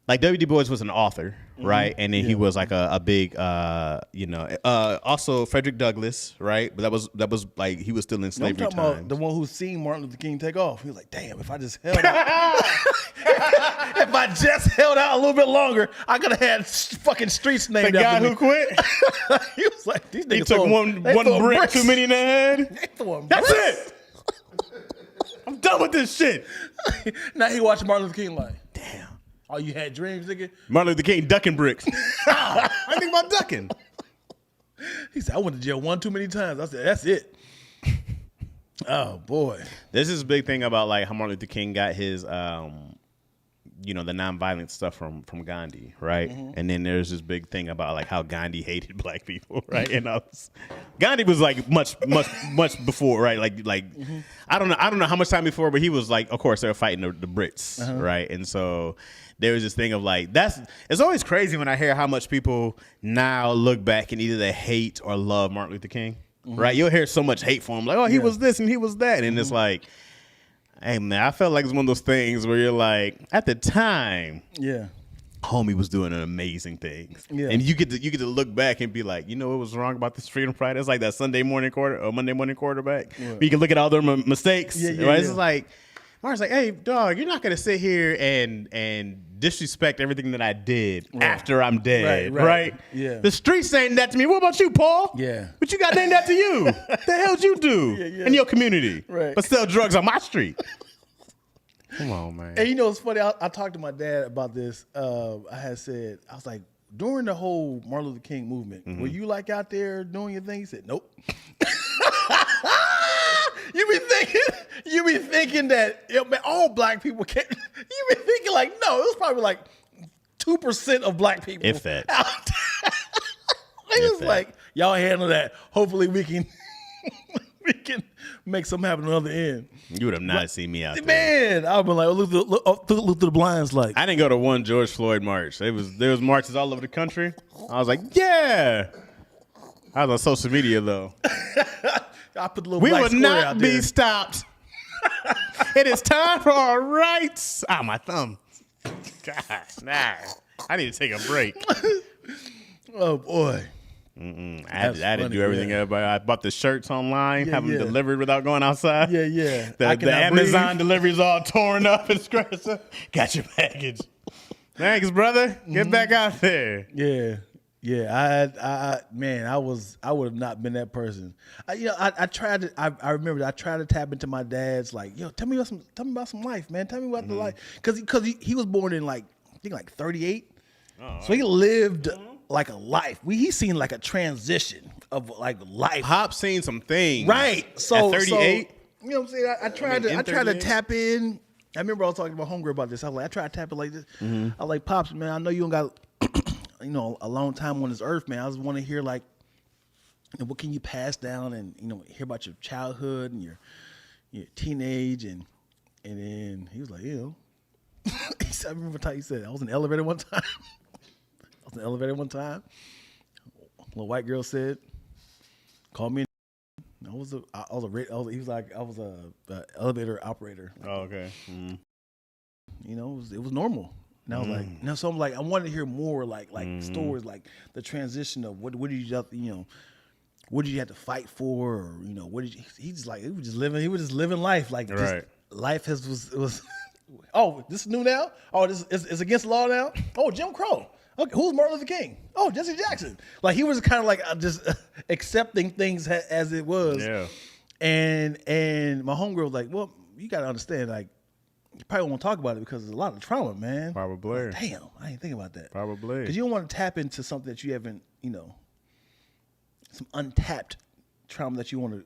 Like W. Du Bois was an author, right? And then he was like a big, also Frederick Douglass, right? But that was like he was still in I'm slavery talking about times. the one who seen Martin Luther King take off. He was like, damn, if I just held out. If I just held out a little bit longer, I could have had fucking streets named The guy after me. who quit, He was like, these niggas he took one brick bricks. too many in the head. They throwing That's bricks. it. I'm done with this shit. Now he watching Martin Luther King like, damn. Oh, you had dreams, nigga? Martin Luther King ducking bricks. I think about ducking. He said, I went to jail one too many times. I said, that's it. Oh, boy. There's this big thing about like how Martin Luther King got his the nonviolent stuff from Gandhi, right? Mm-hmm. And then there's this big thing about like how Gandhi hated black people, right? And Gandhi was like much before, right? Like Mm-hmm. I don't know how much time before, but he was like, of course, they were fighting the Brits, Uh-huh. right? And so there was this thing of like it's always crazy when I hear how much people now look back and either they hate or love Martin Luther King, right? You'll hear so much hate for him, like, oh, he was this and he was that, and it's like, hey man, I felt like it's one of those things where you're like, at the time, Yeah. homie was doing an amazing things. Yeah. And you get to look back and be like, you know what was wrong about this Freedom Friday? It's like that Sunday morning or Monday morning quarterback. Yeah. Where you can look at all their mistakes. Yeah, right? yeah. It's like, Martin's like, hey, dog, you're not gonna sit here and disrespect everything that I did after I'm dead, right? Yeah. The streets saying that to me. What about you, Paul? Yeah. But you got named that to you. The hell'd you do Yeah. in your community? Right. But sell drugs on my street. Come on, man. And you know, it's funny. I talked to my dad about this. I was like, during the whole Martin Luther King movement, were you like out there doing your thing? He said, nope. You be thinking You be thinking that man, all black people can't. You be thinking like, no, it was probably like 2% of black people. If that. It was like, y'all handle that. Hopefully we can we can make something happen on the other end. You would have not seen me out there. Man, I've been like, look through the blinds like. I didn't go to one George Floyd march. There was marches all over the country. I was like, yeah. I was on social media though. I put the little We black will square not out be there. stopped. It is time for our rights. Ah, my thumb. God, nah. I need to take a break. Oh boy. I had to funny, do everything. yeah. I bought the shirts online, Yeah, have them yeah. delivered without going outside. Yeah. The, I the cannot Amazon breathe. delivery's all torn up and scratched up. Got your package. Thanks, brother. Get back out there. Yeah. I would have not been that person. I tried to. I remember I tried to tap into my dad's like, yo, tell me about some life, man. Tell me about the life, because he was born in like I think like 38, so he lived like a life. He's seen like a transition of like life. Pop seen some things. Right. So at 38. you know what I'm saying? I tried to 38. tap in. I remember I was talking to my homegirl about this. I was like, I tried to tap in like this. I was like, Pops, man, I know you don't got a long time on this earth, man. I just want to hear like, what can you pass down and hear about your childhood and your teenage and then he was like, he said, I remember he said I was in the elevator one time. A little white girl said, "Call me." He was like, I was a elevator operator. Oh, okay. It was normal. And I was like, so I'm like, I wanted to hear more like stories, like the transition of what did you what did you have to fight for, or what did you? He was just living life like Right. Life was. Oh, this is new now. Oh, this is against the law now. Oh, Jim Crow. Okay, who's Martin Luther King? Oh, Jesse Jackson. Like he was kind of like just accepting things as it was. Yeah. And my homegirl was like, well, you got to understand, like, you probably won't talk about it because there's a lot of trauma, man. Probably. Like, damn, I didn't think about that. Probably. Because you don't want to tap into something that you haven't, some untapped trauma that you want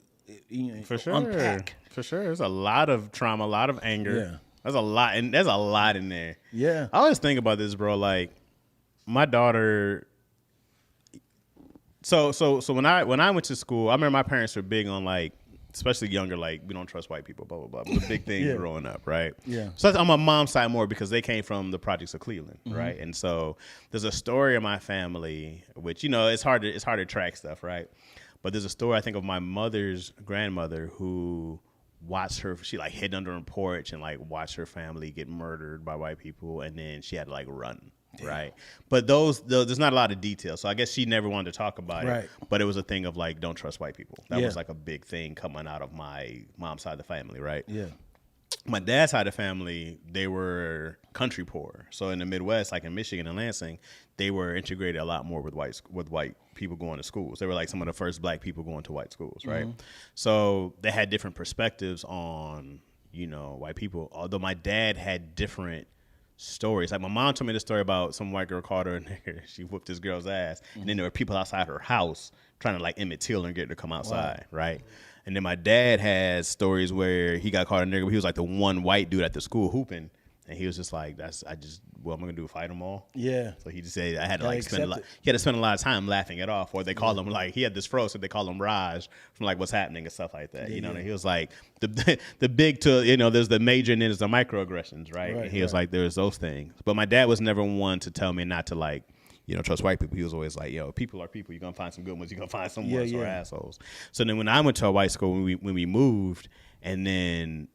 to For sure. unpack. For sure. There's a lot of trauma, a lot of anger. Yeah. There's a lot, and there's a lot in there. Yeah. I always think about this, bro. Like, my daughter. So when I went to school, I remember my parents were big on like, especially younger, like we don't trust white people, blah blah blah. It was a big thing Yeah. growing up, right? Yeah. So that's on my mom's side more because they came from the projects of Cleveland, right? And so there's a story in my family, which it's hard to track stuff, right? But there's a story I think of my mother's grandmother who watched she like hid under a porch and like watched her family get murdered by white people, and then she had to like run. Damn. Right. But there's not a lot of details. So I guess she never wanted to talk about Right. it. But it was a thing of like, don't trust white people. That Yeah. was like a big thing coming out of my mom's side of the family, right? Yeah. My dad's side of the family, they were country poor. So in the Midwest, like in Michigan and Lansing, they were integrated a lot more with white people going to schools. They were like some of the first black people going to white schools, right? So they had different perspectives on, white people. Although my dad had different stories. Like my mom told me the story about some white girl called her a nigger. She whooped this girl's ass. And then there were people outside her house trying to like Emmett Till and get her to come outside, right? And then my dad has stories where he got called a nigger, but he was like the one white dude at the school hooping. And he was just like, what am I gonna do, fight them all? Yeah. So he just said I had to Gotta like spend accept it. he had to spend a lot of time laughing it off, or they call him like he had this fro, so they call him Raj from like what's happening and stuff like that. And he was like the big there's the major and then there's the microaggressions, right? And he was like there's those things. But my dad was never one to tell me not to like trust white people. He was always like, yo, people are people. You're gonna find some good ones. You're gonna find some ones who are assholes. So then when I went to a white school when we moved, and then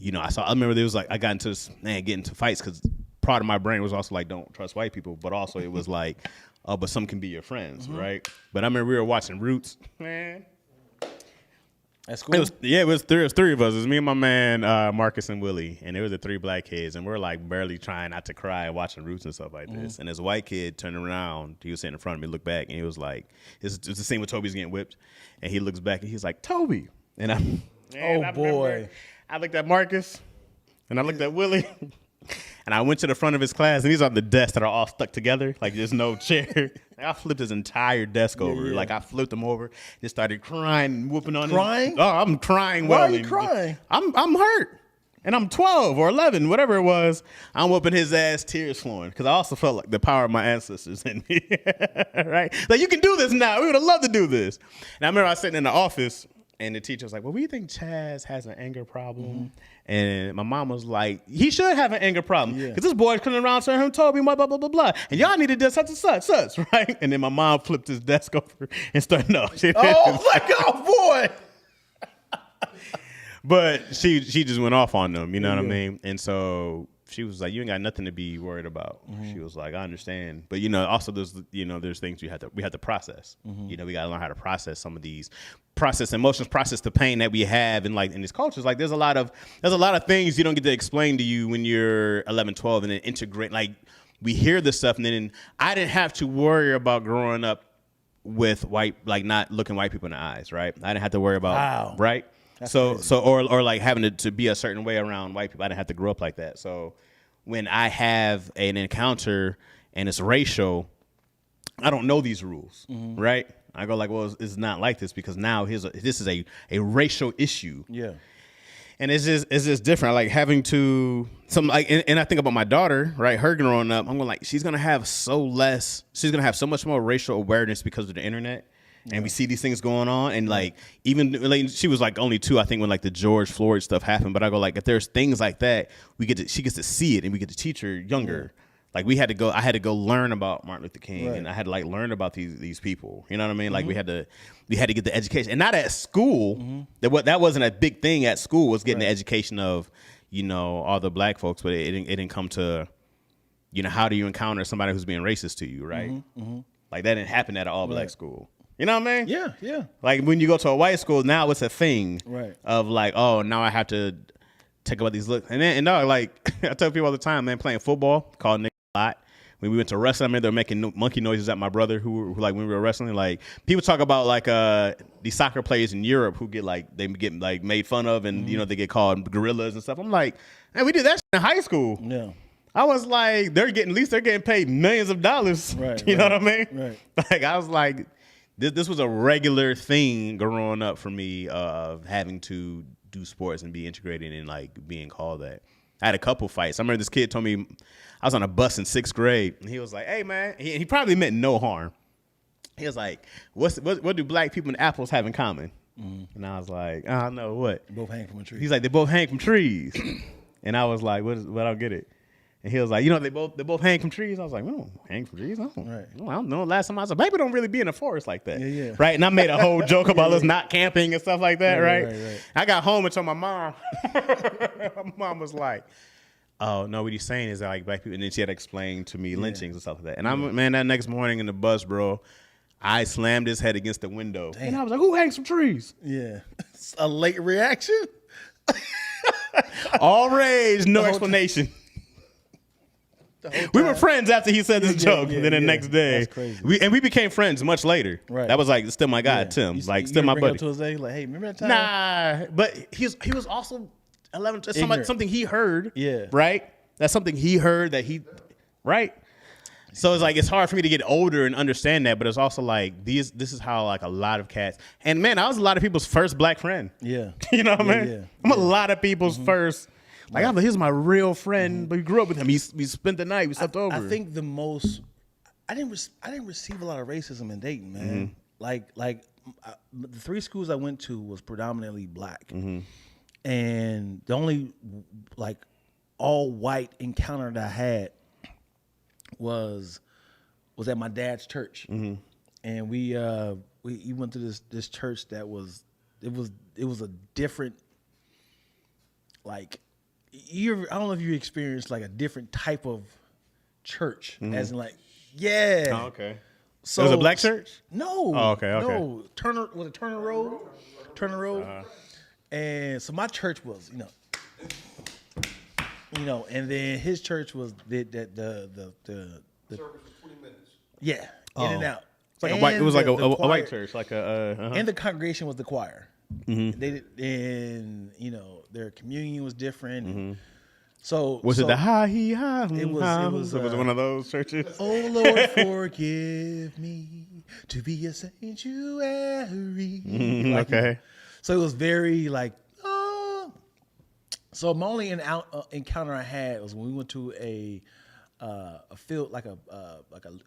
I remember there was like I got into getting into fights because part of my brain was also like don't trust white people, but also it was like but some can be your friends, right? But I remember we were watching Roots, man. At school? It was three of us. It was me and my man Marcus and Willie, and there was the three black kids, and we were like barely trying not to cry watching Roots and stuff like this. And this white kid turned around, he was sitting in front of me, looked back, and he was like, it's the scene where Toby's getting whipped, and he looks back and he's like, Toby. And I boy. I looked at Marcus and I looked at Willie. And I went to the front of his class, and these are the desks that are all stuck together, like there's no chair. I flipped his entire desk over. yeah. Like I flipped him over, just started crying and whooping on him. Crying? Oh, I'm crying. Why are wailing. you crying? I'm hurt. And I'm 12 or 11, whatever it was. I'm whooping his ass, tears flowing, because I also felt like the power of my ancestors in me. Right? Like, you can do this now. We would have loved to do this. And I remember I was sitting in the office, and the teacher was like, well, we think Chaz has an anger problem. And my mom was like, he should have an anger problem. Yeah. Because this boy's coming around telling him, told me, blah, blah, blah, blah, blah. And y'all needed this, such and such, right? And then my mom flipped his desk over and started, no. Oh, my God, boy. But she just went off on them, you know what I Yeah. mean? And so she was like, you ain't got nothing to be worried about. She was like, I understand. But, also there's things we have to process. We got to learn how to process some of these, process emotions, process the pain that we have in these cultures. Like there's a lot of things you don't get to explain to you when you're 11, 12 and then integrate. Like we hear this stuff and then I didn't have to worry about growing up with not looking white people in the eyes, right? I didn't have to worry about, Wow. right? That's So crazy. or like having to be a certain way around white people. I didn't have to grow up like that. So when I have an encounter and it's racial, I don't know these rules, right? I go like, well, it's not like this because now this is a racial issue. Yeah. And it's just different. Like having to and I think about my daughter, right? Her growing up, I'm going like, she's gonna have so much more racial awareness because of the internet. And we see these things going on, and even like she was like only 2, I think, when like the George Floyd stuff happened. But I go like, if there's things like that, she gets to see it, and we get to teach her younger. Like I had to go learn about Martin Luther King, Right. and I had to learn about these people. You know what I mean? Like we had to get the education, and not at school. That wasn't a big thing at school. Was getting the education of all the black folks, but it didn't come to how do you encounter somebody who's being racist to you, right? Like that didn't happen at an all black school. You know what I mean? Yeah, yeah. Like when you go to a white school, now it's a thing Right. of like, oh, now I have to take about these looks. And like I tell people all the time, man, playing football, called niggas a lot. When we went to wrestling, I mean, they were making monkey noises at my brother who like when we were wrestling. Like people talk about like these soccer players in Europe who get made fun of and they get called gorillas and stuff. I'm like, man, we did that shit in high school. Yeah. I was like, they're getting paid millions of dollars. Right, You know right, what I mean? right. Like I was like, this was a regular thing growing up for me of having to do sports and be integrated and like being called that. I had a couple fights. I remember this kid told me I was on a bus in 6th grade, and he was like, "Hey man," he probably meant no harm. He was like, "What do black people and apples have in common?" And I was like, "I don't know what." Both hang from a tree. He's like, "They both hang from trees," and I was like, "What? I don't get it." And he was like, they both hang from trees. I was like, "No, hang from trees? I don't know. Last time I saw, baby don't really be in the forest like that." Yeah. Right? And I made a whole joke about us not camping and stuff like that, right? right. I got home and told my mom. My mom was like, "Oh, no, what he's saying is that like black people," and then she had to explain to me lynchings and stuff like that. And man, that next morning in the bus, bro, I slammed his head against the window. Damn. And I was like, "Who hangs from trees?" Yeah. A late reaction? All rage, no whole explanation. The whole We were time? friends after he said this joke, and then the next day, That's crazy. we became friends much later. Right. That was like still my guy, Yeah. Tim, You- like you still ever my bring it buddy. up to his day, like, hey, remember that time? Nah, but he was also 11. Ignorant. Something he heard. Yeah. Right. That's something he heard that he. Right. So it's like it's hard for me to get older and understand that, but it's also like this is how like a lot of cats, and man, I was a lot of people's first black friend. Yeah. You know what I mean? Yeah. I'm a lot of people's first. Like, I'm like, here's my real friend, but we grew up with him. We spent the night. We slept over. I think the most I didn't receive a lot of racism in Dayton, man. The 3 schools I went to was predominantly black, and the only like all white encounter that I had was at my dad's church, and we went to this church that was it was a different like. I don't know if you experienced like a different type of church, as in like, yeah. Oh, okay. So It was a black church? No. Oh, okay, okay. No, Turner Road, and so my church was, and then his church was the Service is 20 minutes. yeah, in and out. It's like a white. It was like a choir- white church, like a. and the congregation was the choir. They did, and their communion was different. So Was it the ha he ha? It was one of those churches. Oh Lord, forgive me to be a sanctuary. Like, Okay. so it was very like. So my only encounter I had was when we went to a field like a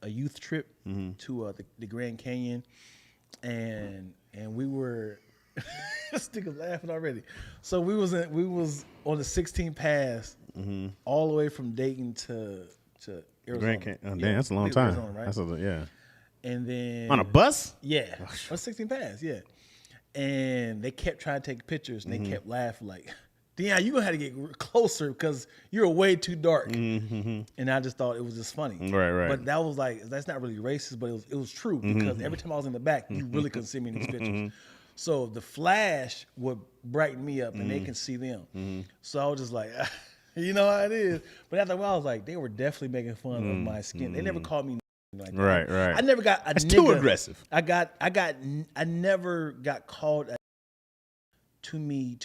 youth trip to the Grand Canyon, and we were. This nigga's laughing already. So we was on the 16 pass all the way from Dayton to Arizona. Damn, that's a long time. Arizona, right? That's yeah. And then On a bus? yeah, on 16 pass, yeah. And they kept trying to take pictures, and they kept laughing like, "Deion, you're gonna have to get closer because you're way too dark." And I just thought it was just funny, Right. But that was like, that's not really racist, but it was true because every time I was in the back, you really couldn't see me in these pictures. So the flash would brighten me up, and they can see them. So I was just like, you know how it is. But after a while, I was like, they were definitely making fun of my skin. They never called me like that. Right. I never got a That's nigga. too aggressive. I never got called to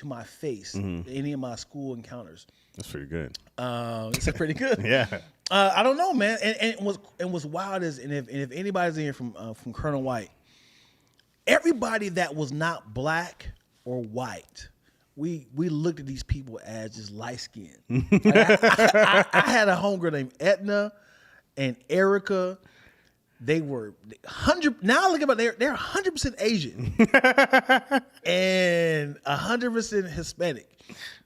my face in any of my school encounters. That's pretty good. It's pretty good. Yeah. I don't know, man. And what's wild is, and if anybody's in here from Colonel White, everybody that was not black or white, we looked at these people as just light skinned. I had a homegirl named Etna and Erica. They were 100. Now look about they're 100% Asian and 100% Hispanic,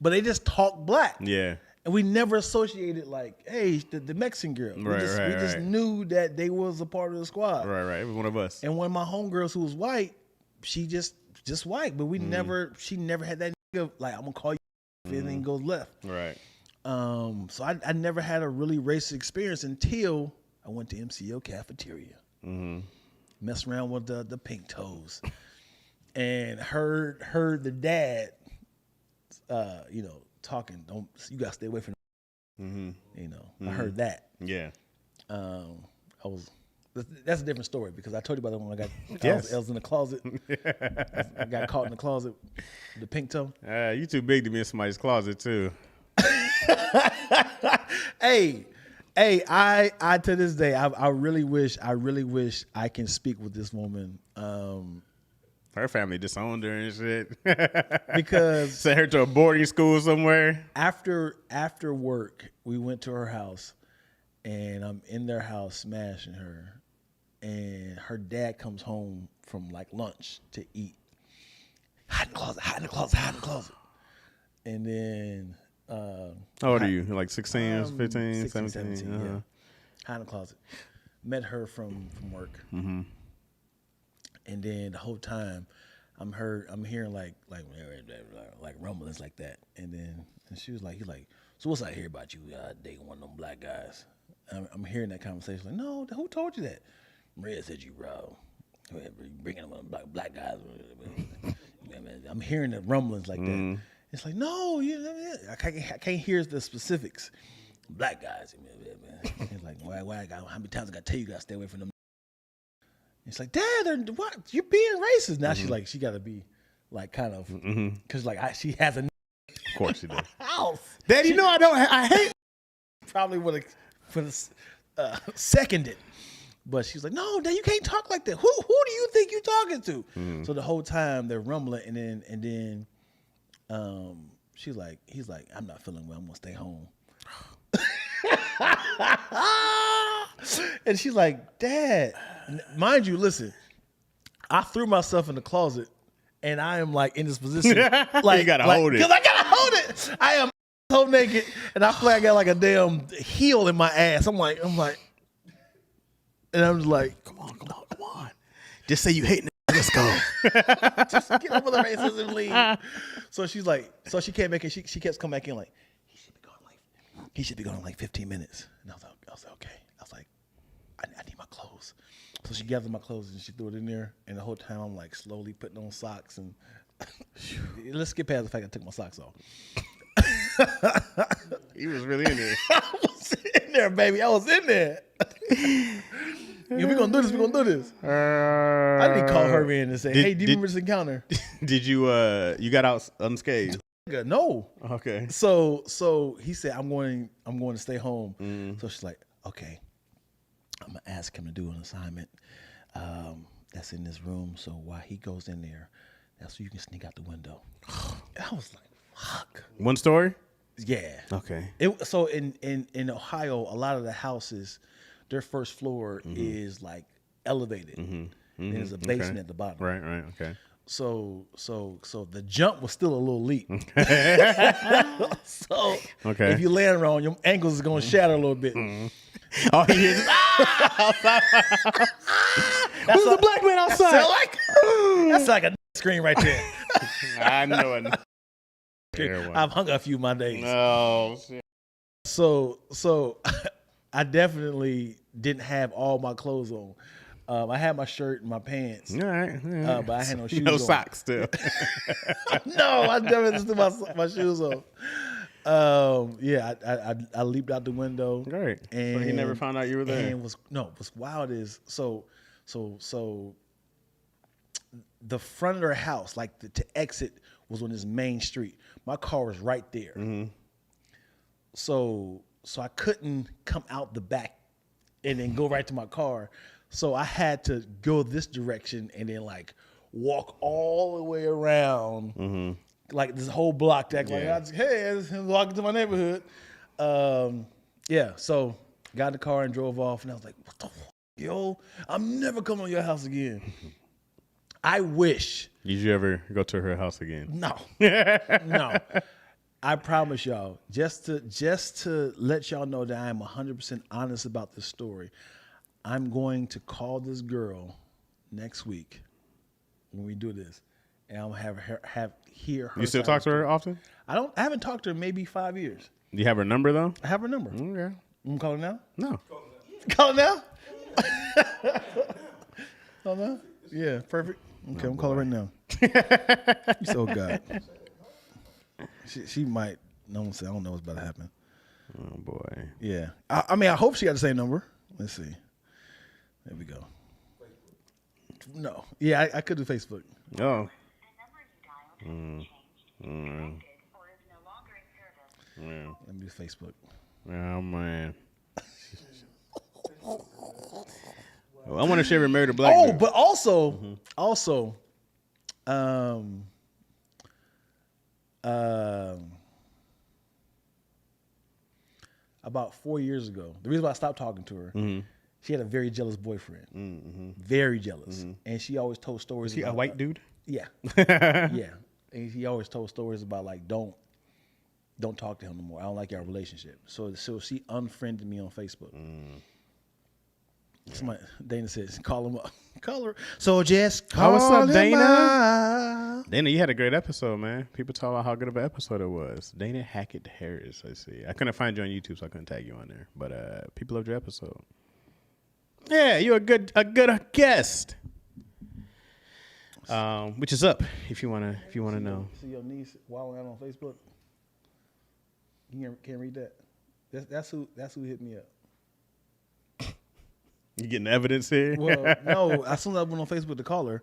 but they just talk black. Yeah. And we never associated like, hey, the Mexican girl. We just knew that they was a part of the squad. Right. Every one of us. And one of my homegirls who was white, she just white, but she never had that nigga like, I'm gonna call you if anything goes left. Right. So I never had a really racist experience until I went to MCO cafeteria, messed around with the pink toes, and heard the dad, talking. You gotta stay away from. I heard that. Yeah. That's a different story because I told you about that when I was in the closet. I got caught in the closet with the pink toe. You too big to be in somebody's closet too. Hey, I to this day, I really wish I can speak with this woman. Her family disowned her and shit. Because sent her to a boarding school somewhere. After work, we went to her house, and I'm in their house smashing her, and her dad comes home from like lunch to eat. Hide in the closet. And then how old are you? Like 16, 15, 17? Yeah. Hide in the closet. Met her from work. And then the whole time I'm hearing like rumblings like that. And she was like, so what's I hear about you dating one of them black guys? I'm hearing that conversation. Like, no, who told you that? Maria said you bringing them black guys. I'm hearing the rumblings like that. It's like, no, I can't hear the specifics. Black guys. It's like, why? How many times I got to tell you, got to stay away from them? It's like, Dad, what? You're being racist. Now she's like, she got to be like kind of, because like she has a Of course she does. house. Daddy, I hate. Probably would have seconded. But she's like, no, Dad, you can't talk like that. Who do you think you're talking to? So the whole time they're rumbling, and then he's like, I'm not feeling well. I'm gonna stay home. And she's like, Dad, mind you, listen, I threw myself in the closet, and I am like in this position, like you gotta hold it because I gotta hold it. I am so naked, and I feel like I got like a damn heel in my ass. I'm like, and I'm just like, come on. Just say you hate me. Let's go. Just get over the racism and leave. So she's like, so she can't make it. She kept coming back in like, he should be going like 15 minutes. And I was like, okay. I was like, I need my clothes. So she gathered my clothes and she threw it in there. And the whole time I'm like slowly putting on socks and let's get past the fact I took my socks off. He was really in there. I was in there, baby. I was in there. Yeah, we're gonna do this. I didn't call her in and say, hey, do you remember this encounter? Did you got out unscathed? No. Okay. So he said, I'm going to stay home. So she's like, okay, I'm gonna ask him to do an assignment that's in this room. So while he goes in there, that's so you can sneak out the window. I was like, fuck. One story? Yeah. Okay. So in Ohio, a lot of the houses, their first floor is like elevated. And there's a basement at the bottom. Right. Okay. So the jump was still a little leap. So Okay. if you land wrong, your ankles is gonna shatter a little bit. Oh, he is. There's a black man outside. That's like a screen right there. I know it. I've hung a few my days. Oh, shit. So I definitely didn't have all my clothes on. I had my shirt and my pants. All right. But I had no shoes No on. socks still. No, I definitely still my shoes on. Yeah, I leaped out the window. Great. And So he never found out you were there. And what's wild is so the front of their house, like to exit, was on this main street. My car was right there. So I couldn't come out the back and then go right to my car. So I had to go this direction and then like walk all the way around, like this whole block. To act like, hey, I'm walking to my neighborhood. Yeah. So got in the car and drove off, and I was like, what the fuck, yo? I'm never coming to your house again. I wish. Did you ever go to her house again? No. No. I promise y'all, just to let y'all know that I am 100% honest about this story, I'm going to call this girl next week when we do this, and I'm gonna hear her. You still side talk of the to her story. often? I haven't talked to her in maybe 5 years. Do you have her number though? I have her number. Okay. I'm calling now. No. Call now. Call now. Yeah, perfect. Okay, I'm calling right now. So God, she might. No one say I don't know what's about to happen. Oh boy. Yeah, I mean, I hope she got the same number. Let's see. There we go. No, yeah, I could do Facebook. Oh. Let me do Facebook. Oh man. Well, I wonder if she ever married a black dude. But also, about 4 years ago, the reason why I stopped talking to her, she had a very jealous boyfriend, very jealous, and she always told stories. Is he a about, white dude? Yeah, yeah, and he always told stories about like don't talk to him no more. I don't like our relationship. So she unfriended me on Facebook. Somebody, Dana says, call him up. Call her. So just call what's up, him Dana? up. Dana, you had a great episode, man. People talk about how good of an episode it was. Dana Hackett Harris, I see. I couldn't find you on YouTube, so I couldn't tag you on there. But people loved your episode. Yeah, you're a good guest. Which is up if you wanna know. See your niece wilding out on Facebook. You can't read that. That's who hit me up. You getting evidence here? Well, no. As soon as I went on Facebook to call her,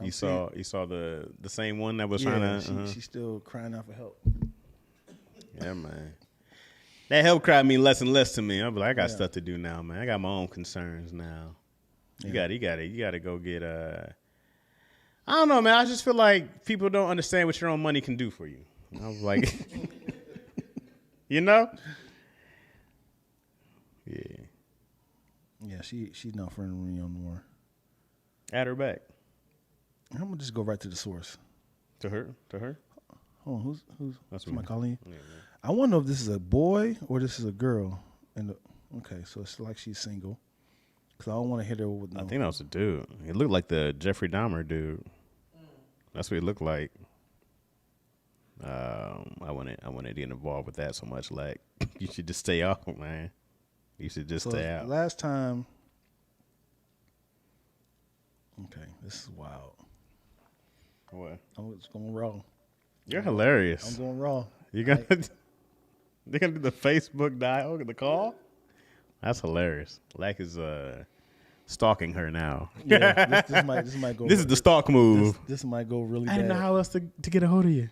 you saw the same one that was yeah, trying to. she's still crying out for help. Yeah, man. That help cry mean less and less to me. I'm like, I got stuff to do now, man. I got my own concerns now. You got to go get I don't know, man. I just feel like people don't understand what your own money can do for you. I was like, you know? Yeah. Yeah, she's not friendly with me no more. Add her back. I'm gonna just go right to the source. To her? Hold on, who's That's somebody me. calling you? Yeah, I want to know if this is a boy or this is a girl. Okay, so it's like she's single. Cause I don't want to hit her with no. I think that was a dude. It looked like the Jeffrey Dahmer dude. That's what it looked like. I wouldn't get involved with that so much. Like, you should just stay off, man. You should just stay out. Last time. Okay, this is wild. What? I'm just going raw. You're hilarious. I'm going raw. You gonna they're gonna do the Facebook dial, the call? That's hilarious. Lack is stalking her now. Yeah, this might go. This is the stalk move. This might go really bad. I didn't know how else to get a hold of you.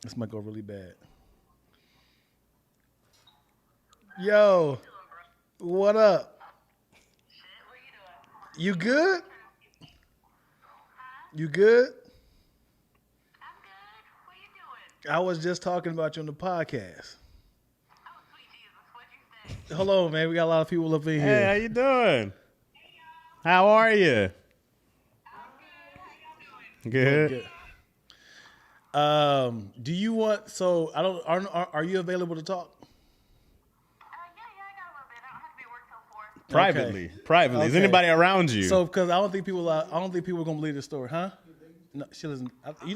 This might go really bad. Yo, what up? You good? You good? I was just talking about you on the podcast. Hello, man. We got a lot of people up in Hey, here. how you doing? How are you? Good. Do you want? So I don't. Are you available to talk? Privately. Privately. Is Okay. anybody around you? So because I don't think people are gonna believe this story, huh? No, she lives.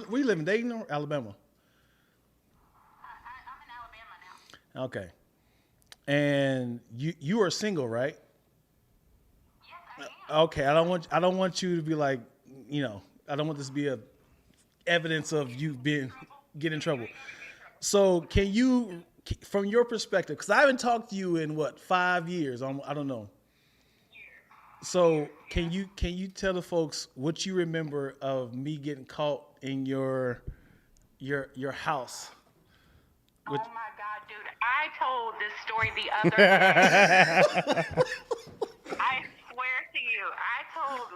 We live in Dayton or Alabama. I'm in Alabama now. Okay. And you are single, right? Yes, I am. Okay. I don't want you to be like, I don't want this to be a evidence of you get in trouble. So can you, from your perspective, because I haven't talked to you in 5 years? I don't know. So can you tell the folks what you remember of me getting caught in your house? Oh my God, dude! I told this story the other day. I swear to you,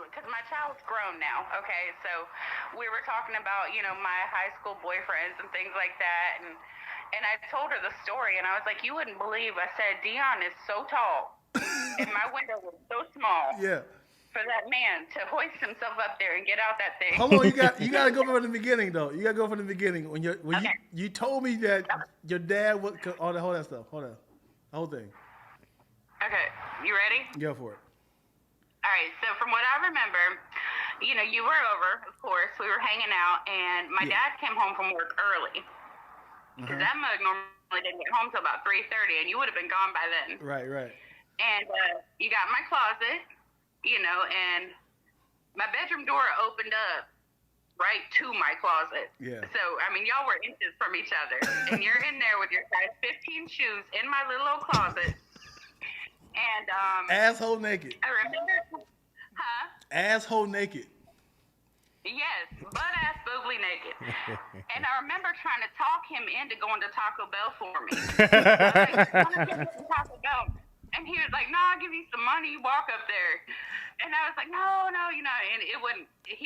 because my child's grown now. Okay, so we were talking about my high school boyfriends and things like that, and I told her the story, and I was like, you wouldn't believe. I said Dion is so tall. And my window was so small Yeah. for that man to hoist himself up there and get out that thing. Hold on, you got to go from the beginning though. You got to go from the beginning when Okay. you told me that your dad was all that stuff. Hold on, the whole thing. Okay, you ready? Go for it. All right, so from what I remember, you were over, of course. We were hanging out, and my dad came home from work early. Because that mug normally didn't get home till about 3:30, and you would have been gone by then. Right. And you got my closet, and my bedroom door opened up right to my closet. Yeah. So, I mean, y'all were inches from each other. And you're in there with your size 15 shoes in my little old closet. And Asshole naked. I remember, Asshole naked. yes, butt-ass boobly naked. And I remember trying to talk him into going to Taco Bell for me. I was like, "Come on, get to Taco Bell." And he was like, "No, I'll give you some money. You walk up there." And I was like, no, and he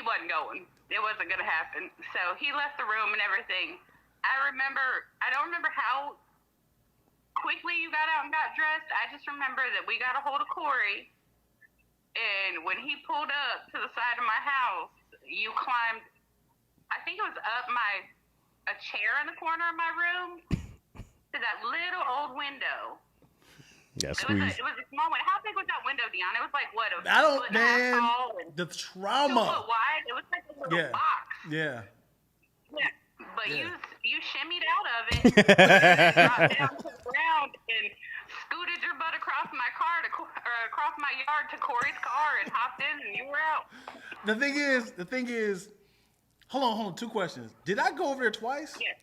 wasn't going. It wasn't going to happen. So he left the room and everything. I don't remember how quickly you got out and got dressed. I just remember that we got a hold of Corey. And when he pulled up to the side of my house, you climbed, I think it was up a chair in the corner of my room to that little old window. Yeah, It squeeze. was a small window. How big was that window, Dion? It was like, what, a I don't, foot and a half man. tall and The 2 trauma. foot wide? It was like a little Yeah. box. Yeah. Yeah. But Yeah. you shimmied out of it, dropped down to the ground, and scooted your butt across my car across my yard to Corey's car and hopped in, and you were out. The thing is, hold on. 2 questions. Did I go over there twice? Yes.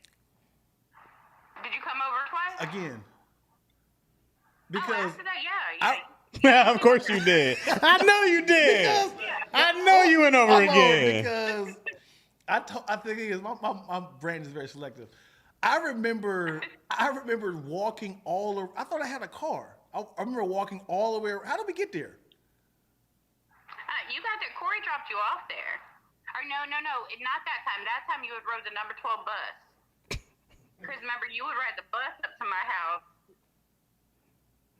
Did you come over twice? Again. Oh, Because after that, yeah. Of course you did. I know you did. I know you went over hold on, again. because I think it is my brain is very selective. I remember walking all over. I thought I had a car. I remember walking all the way. How did we get there? You got there. Corey dropped you off there. Or no. Not that time. That time you would rode the number 12 bus. Because remember, you would ride the bus up to my house.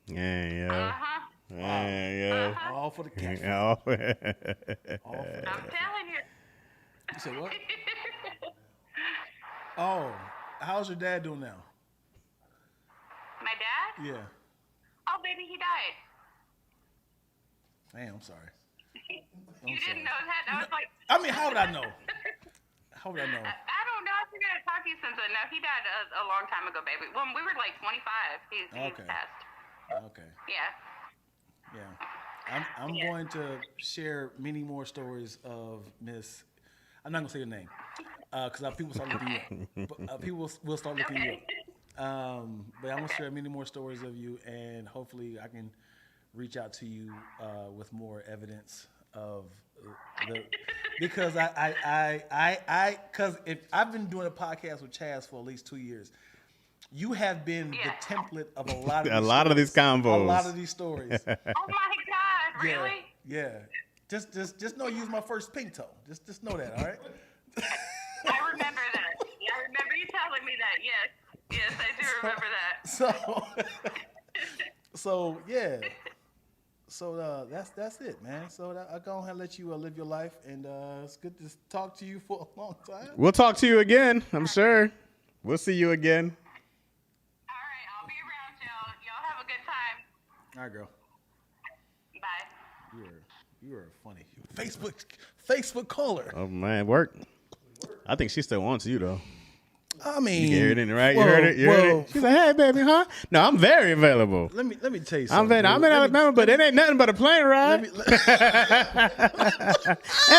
Yeah. Uh-huh. Yeah. All for the cash. Yeah. All for the I'm telling you. You said what? Oh, how's your dad doing now? My dad? Yeah. Oh, baby, he died. Man, I'm sorry. You didn't know that? I was like, I mean, how would I know? How would I know? I don't know. I figured I'd talk to you since then. No, he died a long time ago, baby. When we were like 25, he's Okay. passed. Okay. Yeah. Yeah. I'm going to share many more stories of Miss. I'm not gonna say your name because people start looking you up. But, people will start looking you up. But I'm gonna share many more stories of you, and hopefully I can reach out to you with more evidence because because if I've been doing a podcast with Chaz for at least 2 years, you have been the template of a lot of these combos, a lot of these stories. Oh my God, really? Yeah. Just know you was my first pink toe. Just know that, all right? I remember that. I remember you telling me that. Yes, I do remember that. So yeah. So that's it, man. So I'll go ahead and let you live your life, and it's good to talk to you for a long time. We'll talk to you again, I'm sure. We'll see you again. All right, I'll be around, y'all. Y'all have a good time. All right, girl. Bye. You are funny. Facebook caller. Oh, man, work. I think she still wants you, though. I mean, You heard it, right? You heard it? You heard it? She's like, hey, baby, huh? No, I'm very available. Let me tell you something. I'm in Alabama, but it ain't nothing but a plane ride. It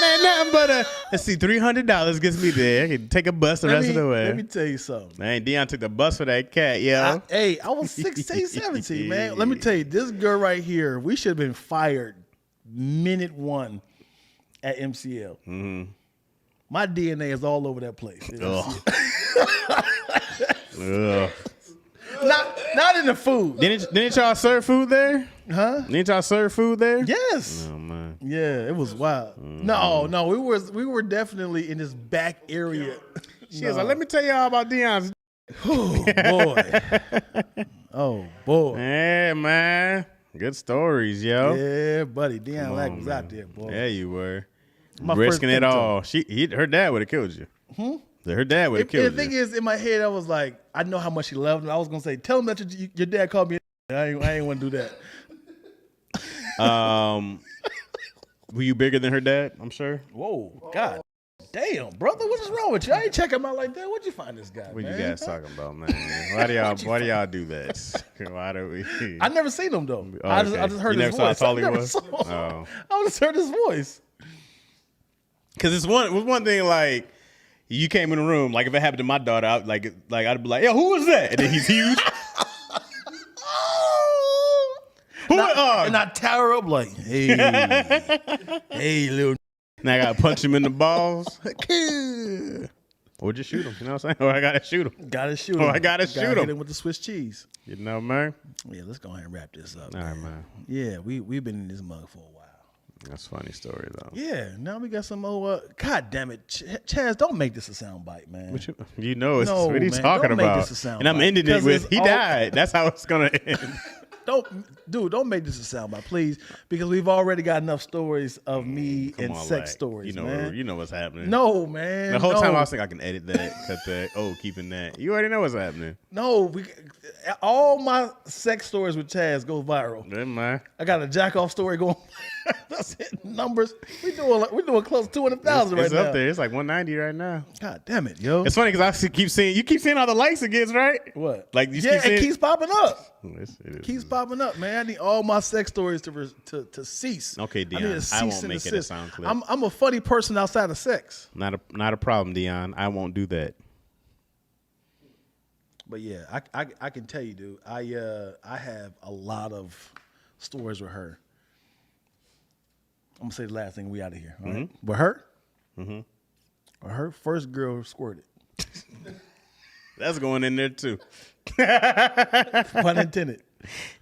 ain't nothing but let's see, $300 gets me there. I can take a bus the rest of the way. Let me tell you something. Man, Dion took the bus for that cat, yo. I was 16, 17, man. Let me tell you, this girl right here, we should have been fired minute one at MCL. Mm-hmm. My DNA is all over that place. Not in the food. Didn't y'all serve food there? Huh? Didn't y'all serve food there? Yes. Oh man. Yeah, it was wild. No, we were definitely in this back area. She was like, let me tell y'all about Dion's. Oh boy. Oh boy. Yeah, man. Good stories, yo. Yeah, buddy. Dion Lack was out there, boy. Yeah, you were. My Risking first it all. Her dad would have killed you. Her dad would have killed you. The thing is, in my head, I was like, I know how much he loved him. I was gonna say, tell him that your dad called me. I ain't want to do that. Were you bigger than her dad? I'm sure. Whoa, God damn, brother, what is wrong with you? I ain't check him out like that. Where'd you find this guy? What man? you guys talking about, man? Why do y'all do that? Why do we? I never seen him though. Oh, I just heard you his never voice. saw how tall he I never was? saw him. Oh. I just heard his voice. Because it was one thing like you came in the room, like if it happened to my daughter, I'd be like, yo, who was that? And then he's huge. And I tower up like, hey, hey, little. And I gotta punch him in the balls. Or just shoot him. You know what I'm saying? Or I gotta shoot him. Gotta shoot him. I gotta shoot him. Hit him with the Swiss cheese. You know, man. Yeah, let's go ahead and wrap this up. All right, man. Yeah, we've been in this mug for a while. That's a funny story, though. Yeah, now we got some more. God damn it, Chaz! Don't make this a soundbite, man. You know, it's No, what he's man, talking don't make about. this a sound And I'm bite, ending it 'cause with it's he all- died. That's how it's gonna end. Don't make this a soundbite, please, because we've already got enough stories of me Come and on, sex like, stories, you know, man. You know what's happening. No, man. The whole no. time I was thinking I can edit that, cut that. Oh, keeping that. You already know what's happening. No, all my sex stories with Chaz go viral. Never mind. I got a jack off story going. That's hitting numbers. We're doing close to 200,000 right It's now. up there. It's like 190 right now. God damn it, yo. It's funny because I keep seeing all the likes it gets, right? What? Like you Yeah, keep seeing it keeps popping up. It is. Keeps popping up, man. I need all my sex stories to cease. Okay, I need Dion. a I cease won't and make it a desist. sound clip. I'm a funny person outside of sex. Not a problem, Dion. I won't do that. But yeah, I can tell you, dude. I have a lot of stories with her. I'm gonna say the last thing. We out of here. All right? With her, her first girl squirted. That's going in there too. Pun intended.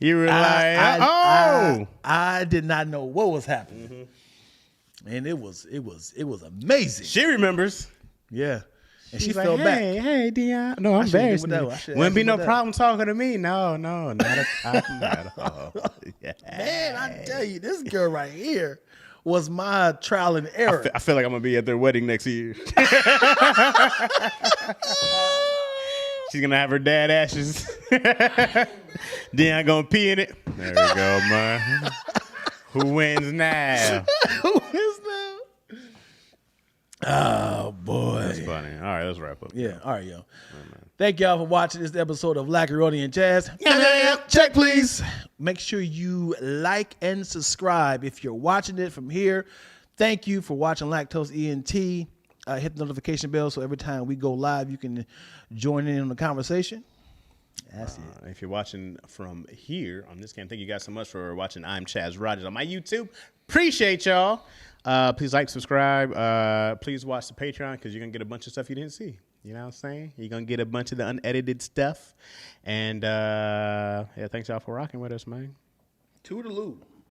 You were like, I did not know what was happening, and it was amazing. She remembers. Yeah, and she She's fell like, back. Hey, Dion. No, I'm should've very given that one. I should've Wouldn't be asked no him that. problem talking to me. No, not at all. Yeah. Man, I tell you, this girl right here was my trial and error. I feel like I'm gonna be at their wedding next year. She's gonna have her dad ashes. Dion gonna pee in it. There we go, man. Who wins now? Who is that? Oh boy. That's funny. All right, let's wrap up. Yeah, all right, yo. Thank y'all for watching this episode of Laccaroni and Jazz. Check, please. Make sure you like and subscribe if you're watching it from here. Thank you for watching Lactose ENT. Hit the notification bell so every time we go live, you can join in on the conversation. That's it. If you're watching from here on this cam, thank you guys so much for watching I'm Chaz Rogers on my YouTube. Appreciate y'all. Please like, subscribe. Please watch the Patreon because you're going to get a bunch of stuff you didn't see. You know what I'm saying? You're going to get a bunch of the unedited stuff. And, yeah, thanks y'all for rocking with us, man. Toodaloo.